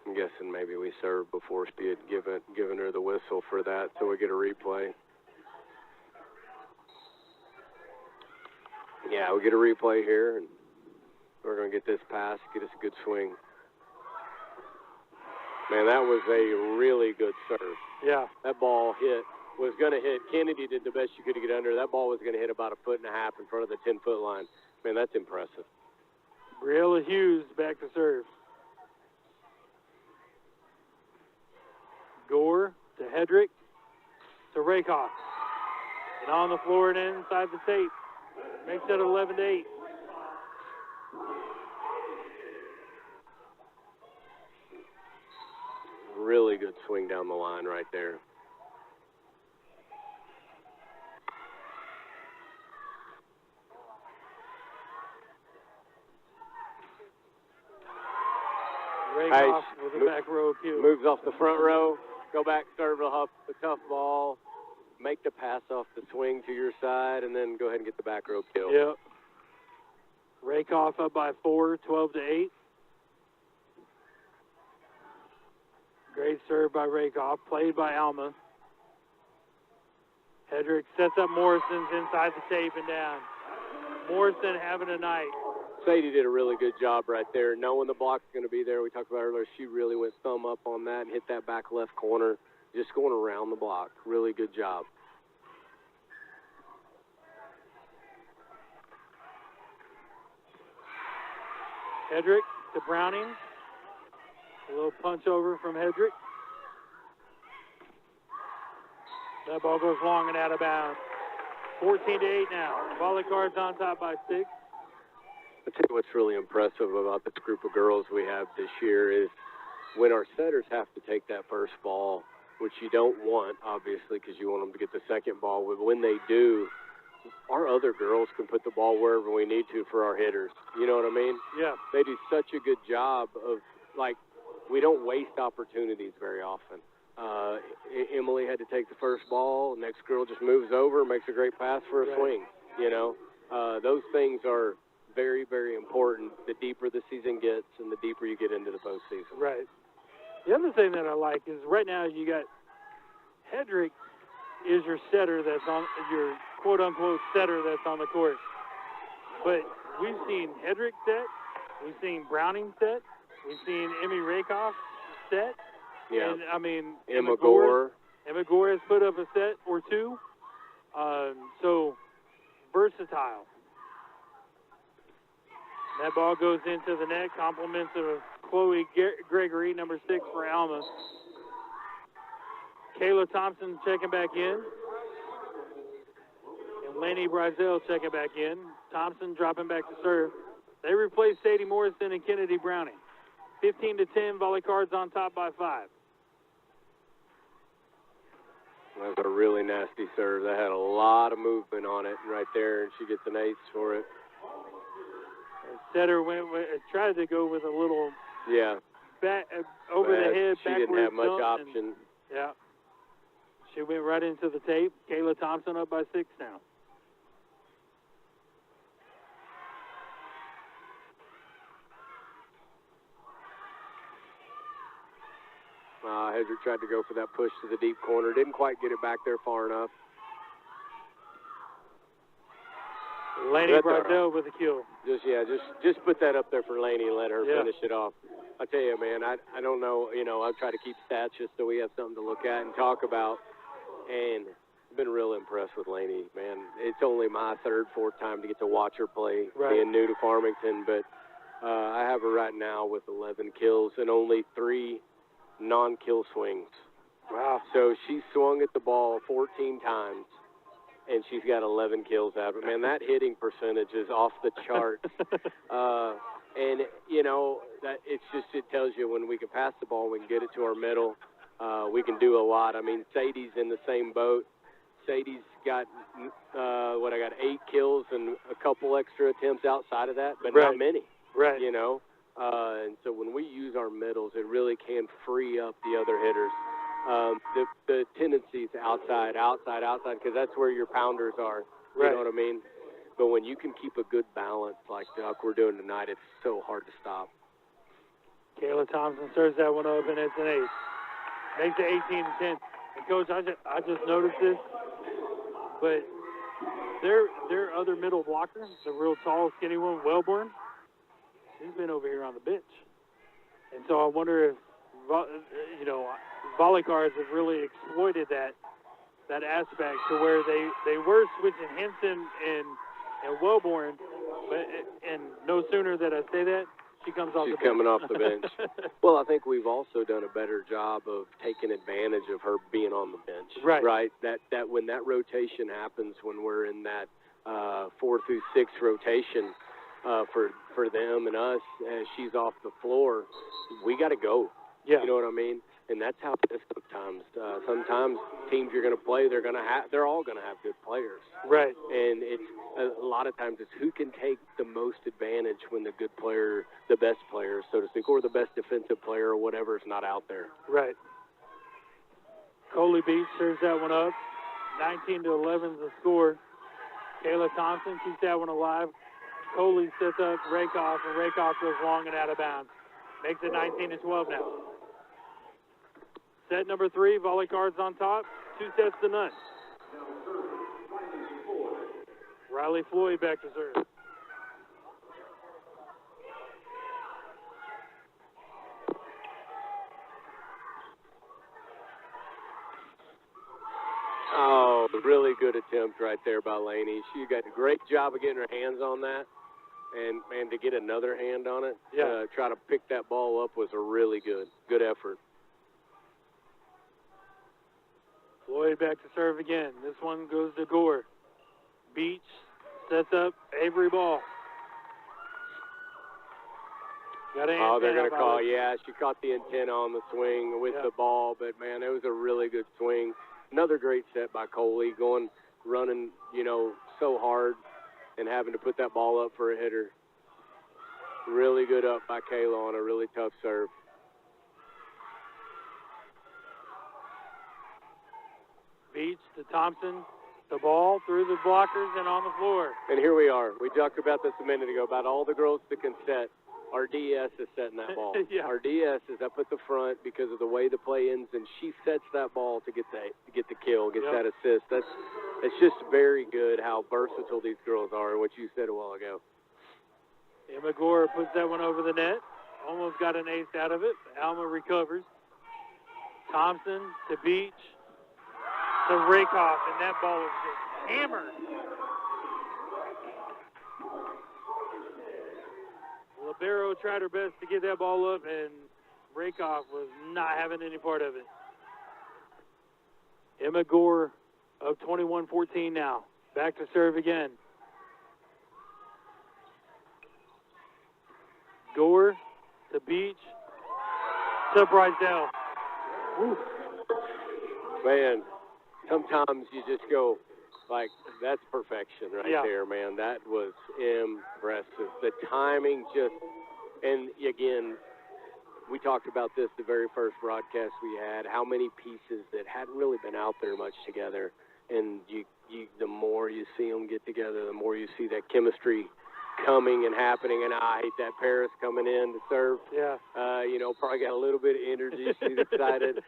[SPEAKER 7] I'm guessing maybe we served before she had given her the whistle for that, so we get a replay. Yeah, we get a replay here, and we're going to get this pass, get us a good swing. Man, that was a really good serve.
[SPEAKER 6] Yeah.
[SPEAKER 7] That ball was going to hit. Kennedy did the best she could to get under. That ball was going to hit about 1.5 feet in front of the 10-foot line. Man, that's impressive.
[SPEAKER 6] Briella Hughes back to serve. Gore to Hedrick to Rakoff. And on the floor and inside the tape. Makes it 11-8.
[SPEAKER 7] Really good swing down the line right there.
[SPEAKER 6] Rakoff with a back row appeal.
[SPEAKER 7] Moves off the front row. Go back, serve a tough ball. Make the pass off the swing to your side, and then go ahead and get the back row kill.
[SPEAKER 6] Yep. Rakoff up by 4, 12-8. Great serve by Rakoff, played by Alma. Hedrick sets up Morrison's inside the tape and down. Morrison having a night.
[SPEAKER 7] Sadie did a really good job right there, knowing the block's going to be there. We talked about earlier, she really went thumb up on that and hit that back left corner, just going around the block. Really good job.
[SPEAKER 6] Hedrick to Browning. A little punch over from Hedrick. That ball goes long and out of bounds. 14-8 now. VolleyCards on top by 6.
[SPEAKER 7] I'll tell you what's really impressive about this group of girls we have this year is when our setters have to take that first ball, which you don't want, obviously, because you want them to get the second ball, but when they do, our other girls can put the ball wherever we need to for our hitters. You know what I mean?
[SPEAKER 6] Yeah.
[SPEAKER 7] They do such a good job of, like, we don't waste opportunities very often. Emily had to take the first ball. Next girl just moves over, makes a great pass for a swing. You know, those things are very, very important the deeper the season gets and the deeper you get into the postseason.
[SPEAKER 6] Right. The other thing that I like is right now you got Hedrick is your setter that's on your quote-unquote setter that's on the court. But we've seen Hedrick set, we've seen Browning set, we've seen Emmy Rakoff set.
[SPEAKER 7] Yeah.
[SPEAKER 6] And, I mean,
[SPEAKER 7] Emma Gore.
[SPEAKER 6] Emma Gore has put up a set or two. So, versatile. That ball goes into the net. Compliments of Chloe Gregory, number 6 for Alma. Kayla Thompson checking back in. And Laney Brazell checking back in. Thompson dropping back to serve. They replaced Sadie Morrison and Kennedy Browning. 15-10, VolleyCards on top by 5.
[SPEAKER 7] That was a really nasty serve. That had a lot of movement on it right there, and she gets an ace for it.
[SPEAKER 6] Setter tried to go with a little back, over the head.
[SPEAKER 7] She didn't have much option.
[SPEAKER 6] Yeah. She went right into the tape. Kayla Thompson up by 6 now.
[SPEAKER 7] Hedrick tried to go for that push to the deep corner. Didn't quite get it back there far enough.
[SPEAKER 6] Laney Brazell with a kill.
[SPEAKER 7] Just put that up there for Laney and let her finish it off. I tell you, man, I don't know. I've tried to keep stats just so we have something to look at and talk about. And I've been real impressed with Laney, man. It's only my third, fourth time to get to watch her play, being new to Farmington. But I have her right now with 11 kills and only 3 non-kill swings.
[SPEAKER 6] Wow.
[SPEAKER 7] So she swung at the ball 14 times. And she's got 11 kills out of it. Man, that hitting percentage is off the charts. And, that it tells you when we can pass the ball, we can get it to our middle, we can do a lot. I mean, Sadie's in the same boat. Sadie's got, 8 kills and a couple extra attempts outside of that, but not many.
[SPEAKER 6] Right.
[SPEAKER 7] And so when we use our middles, it really can free up the other hitters. The tendencies outside, because that's where your pounders are. You know what I mean? But when you can keep a good balance like Duck we're doing tonight, it's so hard to stop.
[SPEAKER 6] Kayla Thompson serves that one up, and it's an ace. Makes it 18-10. And, Coach, I just noticed this, but their other middle blocker, the real tall, skinny one, Wellborn, she's been over here on the bench. And so I wonder if, VolleyCards have really exploited that aspect to where they were switching Henson and Wellborn, and no sooner that I say that, she comes off the bench.
[SPEAKER 7] She's coming off the bench. Well, I think we've also done a better job of taking advantage of her being on the bench. Right. That when that rotation happens, when we're in that 4 through 6 rotation for them and us, as she's off the floor, we got to go.
[SPEAKER 6] Yeah.
[SPEAKER 7] You know what I mean? And that's how it is sometimes. Sometimes teams you're going to play, they're all going to have good players.
[SPEAKER 6] Right.
[SPEAKER 7] And it's a lot of times it's who can take the most advantage when the good player, the best player, so to speak, or the best defensive player or whatever is not out there.
[SPEAKER 6] Right. Coley Beach serves that one up. 19-11 is the score. Kayla Thompson keeps that one alive. Coley sets up Rakoff, and Rakoff goes long and out of bounds. Makes it 19-12 now. Set number 3, VolleyCards on top, 2 sets to none. Riley Floyd back to serve.
[SPEAKER 7] Oh, really good attempt right there by Laney. She got a great job of getting her hands on that. And to get another hand on it, try to pick that ball up was a really good effort.
[SPEAKER 6] Floyd back to serve again. This one goes to Gore. Beach sets up Avery Ball.
[SPEAKER 7] They're going to call. Yeah, she caught the antenna on the swing with the ball, but, man, it was a really good swing. Another great set by Coley, running, so hard and having to put that ball up for a hitter. Really good up by Kayla on a really tough serve.
[SPEAKER 6] Beach to Thompson. The ball through the blockers and on the floor.
[SPEAKER 7] And here we are. We talked about this a minute ago, about all the girls that can set. Our DS is setting that ball. Our DS is up at the front because of the way the play ends, and she sets that ball to get the kill, get that assist. It's just very good how versatile these girls are, and what you said a while ago.
[SPEAKER 6] Emma Gore puts that one over the net. Almost got an ace out of it. Alma recovers. Thompson to Beach to Rakoff, and that ball was just hammered. Libero tried her best to get that ball up, and Rakoff was not having any part of it. Emma Gore up 21-14 now. Back to serve again. Gore to Beach to Bryzell.
[SPEAKER 7] Man, sometimes you just go, like, that's perfection right there, man. That was impressive. The timing just, and again, we talked about this the very first broadcast we had, how many pieces that hadn't really been out there much together. And the more you see them get together, the more you see that chemistry coming and happening, and I hate that Paris coming in to serve.
[SPEAKER 6] Yeah.
[SPEAKER 7] You know, probably got a little bit of energy. She's excited.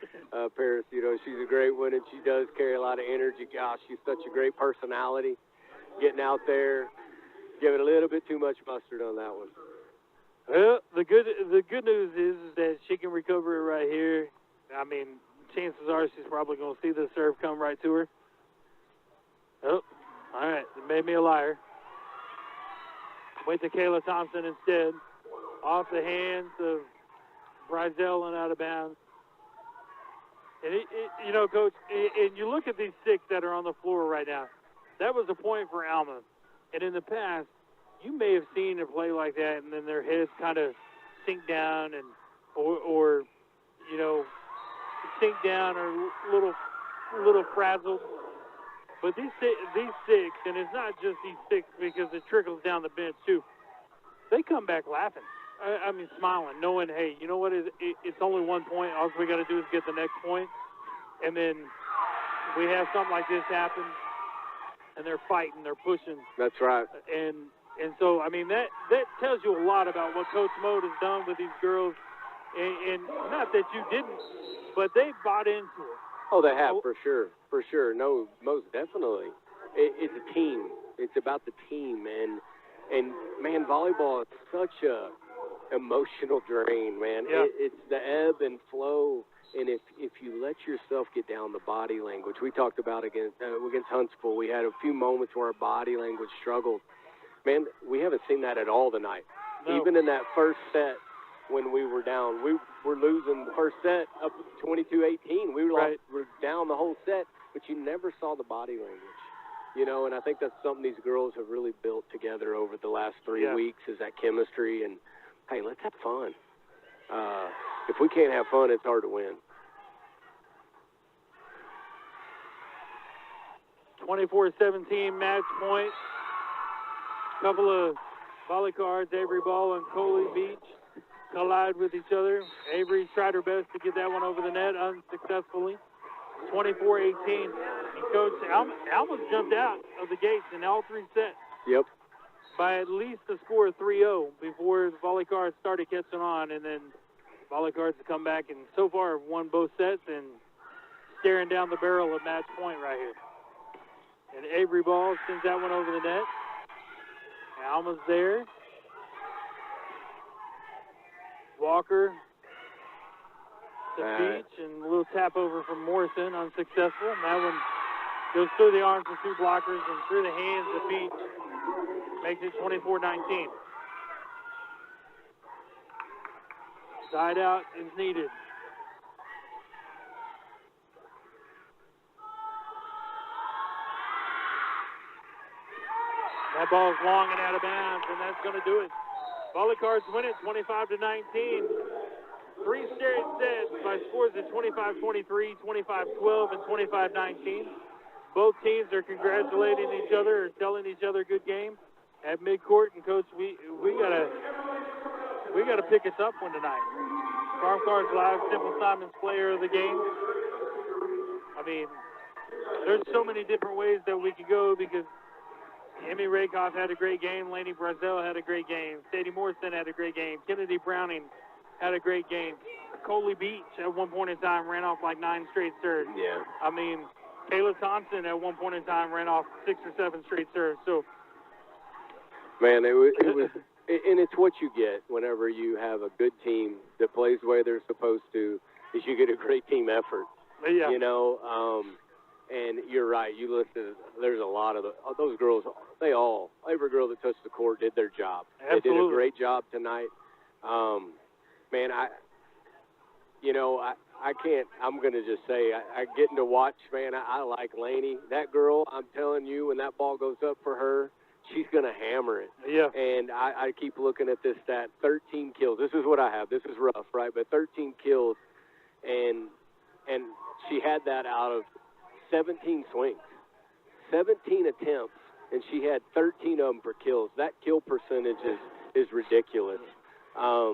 [SPEAKER 7] Paris, you know, she's a great one, and she does carry a lot of energy. Gosh, she's such a great personality. Getting out there, giving a little bit too much mustard on that one.
[SPEAKER 6] Well, the good news is that she can recover it right here. I mean, chances are she's probably going to see the serve come right to her. Oh, all right. It made me a liar. Wait to Kayla Thompson instead. Off the hands of Brizell and out of bounds. And, you know, Coach, and you look at these six that are on the floor right now. That was a point for Alma. And in the past, you may have seen a play like that, and then their heads kind of sink down and or you know, sink down or a little frazzled. But these six, and it's not just these six because it trickles down the bench too. They come back laughing. I mean, smiling, knowing, hey, you know what? It's only 1 point. All we got to do is get the next point, and then we have something like this happen, and they're fighting, they're pushing.
[SPEAKER 7] That's right.
[SPEAKER 6] And so, I mean, that tells you a lot about what Coach Mode has done with these girls, and not that you didn't, but they bought into it.
[SPEAKER 7] Oh, they have, for sure. No, most definitely. It's a team. It's about the team, and man, volleyball is such a emotional drain, man.
[SPEAKER 6] Yeah.
[SPEAKER 7] It's the ebb and flow, and if you let yourself get down the body language, we talked about against Huntsville, we had a few moments where our body language struggled. Man, we haven't seen that at all tonight.
[SPEAKER 6] No.
[SPEAKER 7] Even in that first set when we were down, we were losing the first set up 22-18. We were down the whole set, but you never saw the body language. You know, and I think that's something these girls have really built together over the last 3 weeks is that chemistry. And, hey, let's have fun. If we can't have fun, it's hard to win.
[SPEAKER 6] 24-17 match point. Couple of VolleyCards, Avery Ball and Coley Beach collide with each other. Avery tried her best to get that one over the net unsuccessfully. 24-18. And Coach Alma's jumped out of the gates in all three sets.
[SPEAKER 7] Yep.
[SPEAKER 6] By at least a score of 3-0 before the VolleyCards started catching on, and then VolleyCards have come back and so far have won both sets and staring down the barrel of match point right here. And Avery Ball sends that one over the net. Alma's there. Walker to Beach, and a little tap over from Morrison, unsuccessful. And that one goes through the arms of two blockers and through the hands of Beach. Makes it 24-19. Side out is needed. That ball is long and out of bounds, and that's going to do it. VolleyCards win it 25-19. Three straight sets by scores of 25-23, 25-12, and 25-19. Both teams are congratulating each other or telling each other good game at midcourt. And Coach, we gotta pick us up one tonight. Farm Cards Live, Simple Simon's player of the game. I mean, there's so many different ways that we could go because Emmy Rakoff had a great game. Lainey Brazell had a great game. Sadie Morrison had a great game. Kennedy Browning had a great game. Coley Beach at one point in time ran off like 9 straight serves.
[SPEAKER 7] Yeah.
[SPEAKER 6] I mean, Kayla Thompson at one point in time ran off 6 or 7 straight serves. So,
[SPEAKER 7] man, it was, and it's what you get whenever you have a good team that plays the way they're supposed to. Is you get a great team effort.
[SPEAKER 6] Yeah.
[SPEAKER 7] You know, and you're right. You listen. There's a lot of those girls. Every girl that touched the court did their job.
[SPEAKER 6] Absolutely.
[SPEAKER 7] They did a great job tonight. Man, I can't. I'm gonna just say, I getting to watch. Man, I like Lainey. That girl. I'm telling you, when that ball goes up for her, she's gonna hammer it.
[SPEAKER 6] Yeah.
[SPEAKER 7] And I keep looking at this stat. 13 kills. This is what I have. This is rough, right? But 13 kills, and she had that out of 17 swings, 17 attempts, and she had 13 of them for kills. That kill percentage is ridiculous. I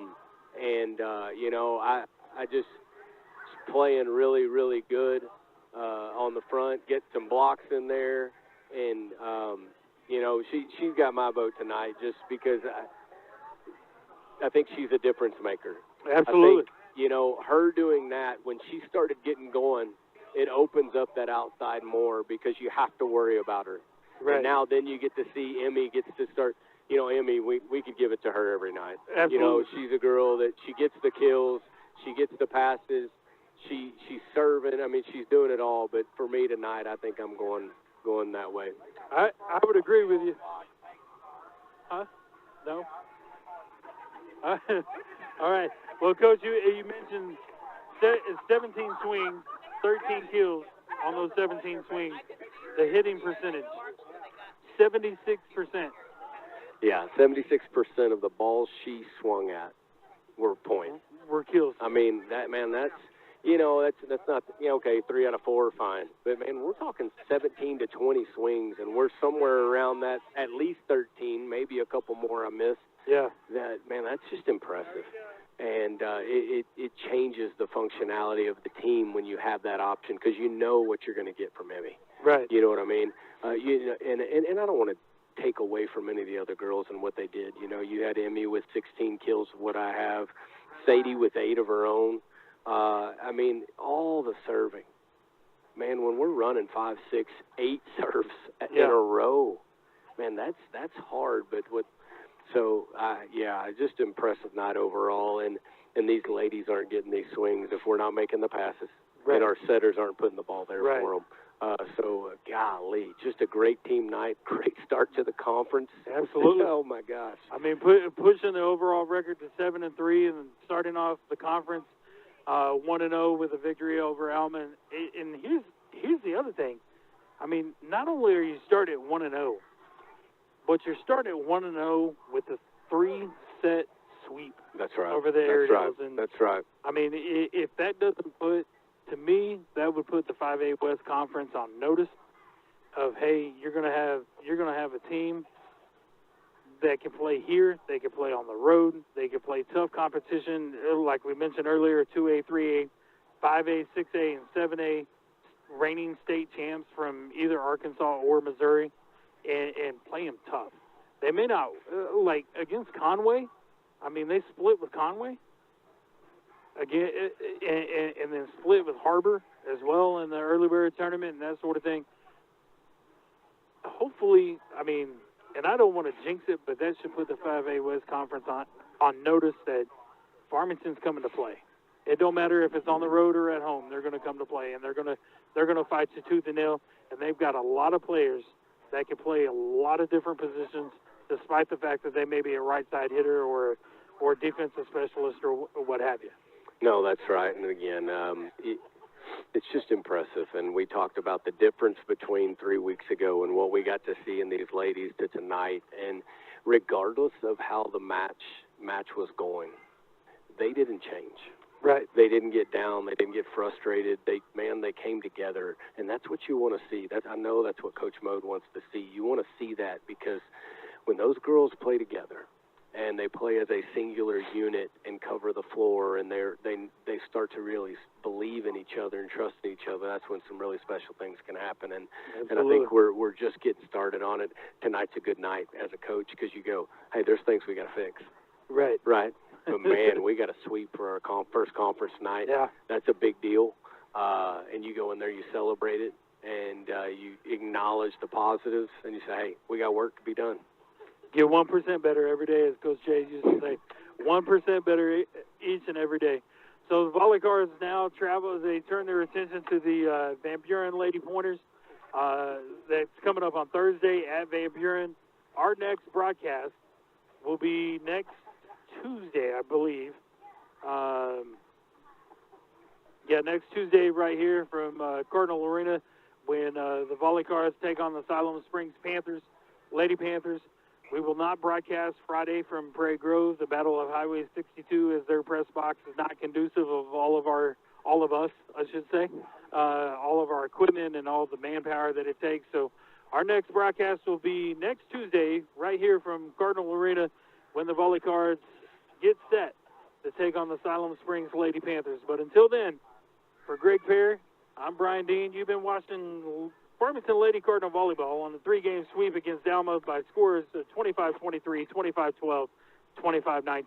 [SPEAKER 7] just playing really, really good on the front, get some blocks in there, and she's got my vote tonight just because I think she's a difference maker.
[SPEAKER 6] Absolutely.
[SPEAKER 7] I think, you know, her doing that, when she started getting going, it opens up that outside more because you have to worry about her.
[SPEAKER 6] Right.
[SPEAKER 7] And now then you get to see Emmy gets to start. You know, Emmy, we could give it to her every night.
[SPEAKER 6] Absolutely.
[SPEAKER 7] You know, she's a girl that she gets the kills, she gets the passes, she's serving. I mean, she's doing it all. But for me tonight, I think I'm going that way.
[SPEAKER 6] I would agree with you. Huh? No? All right. Well, Coach, you mentioned 17 swings, 13 kills on those 17 swings. The hitting percentage, 76%.
[SPEAKER 7] Yeah, 76% of the balls she swung at were points.
[SPEAKER 6] Were kills.
[SPEAKER 7] I mean, that's not, okay, 3 out of 4, fine. But, man, we're talking 17 to 20 swings, and we're somewhere around that, at least 13, maybe a couple more I missed.
[SPEAKER 6] Yeah.
[SPEAKER 7] That's just impressive. And it changes the functionality of the team when you have that option because you know what you're going to get from Emmy.
[SPEAKER 6] Right.
[SPEAKER 7] You know what I mean? And I don't want to take away from any of the other girls and what they did. You know, you had Emmy with 16 kills, what I have, Sadie with 8 of her own. I mean, all the serving. Man, when we're running 5, 6, 8 serves in a row, man, that's hard. But just impressive night overall. And these ladies aren't getting these swings if we're not making the passes. Right. And our setters aren't putting the ball there for them. Golly, just a great team night, great start to the conference.
[SPEAKER 6] Absolutely.
[SPEAKER 7] Oh my gosh.
[SPEAKER 6] I mean, pushing the overall record to 7-3 and starting off the conference 1-0 with a victory over Alma. And here's the other thing. I mean, not only are you starting at 1-0, but you're starting at 1-0 with a 3-set sweep.
[SPEAKER 7] That's right.
[SPEAKER 6] Over the Airedales.
[SPEAKER 7] Right. That's right.
[SPEAKER 6] I mean, if that doesn't put, to me, that would put the 5A West Conference on notice of, hey, you're gonna have a team that can play here, they can play on the road, they can play tough competition, like we mentioned earlier, 2A, 3A, 5A, 6A, and 7A, reigning state champs from either Arkansas or Missouri, and play them tough. They may not, like against Conway, I mean, they split with Conway. Again, and then split with Harbor as well in the early bird tournament and that sort of thing. Hopefully, I mean, and I don't want to jinx it, but that should put the 5A West Conference on notice that Farmington's coming to play. It don't matter if it's on the road or at home; they're going to come to play, and they're going to fight you tooth and nail. And they've got a lot of players that can play a lot of different positions, despite the fact that they may be a right side hitter or defensive specialist or what have you.
[SPEAKER 7] No, that's right. And again, it's just impressive. And we talked about the difference between 3 weeks ago and what we got to see in these ladies to tonight. And regardless of how the match was going, they didn't change.
[SPEAKER 6] Right.
[SPEAKER 7] They didn't get down. They didn't get frustrated. They came together, and that's what you want to see. I know that's what Coach Mode wants to see. You want to see that because when those girls play together, and they play as a singular unit and cover the floor, and they start to really believe in each other and trust in each other. That's when some really special things can happen. And I think we're just getting started on it. Tonight's a good night as a coach because you go, hey, there's things we got to fix.
[SPEAKER 6] Right.
[SPEAKER 7] Right. But man, we got a sweep for our first conference night.
[SPEAKER 6] Yeah.
[SPEAKER 7] That's a big deal. And you go in there, you celebrate it, and you acknowledge the positives, and you say, hey, we got work to be done.
[SPEAKER 6] Get 1% better every day, as Coach Jay used to say. 1% better each and every day. So the VolleyCards now travel as they turn their attention to the Van Buren Lady Pointers. That's coming up on Thursday at Van Buren. Our next broadcast will be next Tuesday, I believe. Next Tuesday right here from Cardinal Arena when the VolleyCards take on the Siloam Springs Panthers, Lady Panthers. We will not broadcast Friday from Prairie Grove. The Battle of Highway 62, as their press box is not conducive of all of us, I should say, all of our equipment and all the manpower that it takes. So our next broadcast will be next Tuesday right here from Cardinal Arena when the VolleyCards get set to take on the Siloam Springs Lady Panthers. But until then, for Greg Pear, I'm Brian Dean. You've been watching Farmington Lady Cardinal Volleyball on the 3-game sweep against Alma by scores of 25-23, 25-12, 25-19.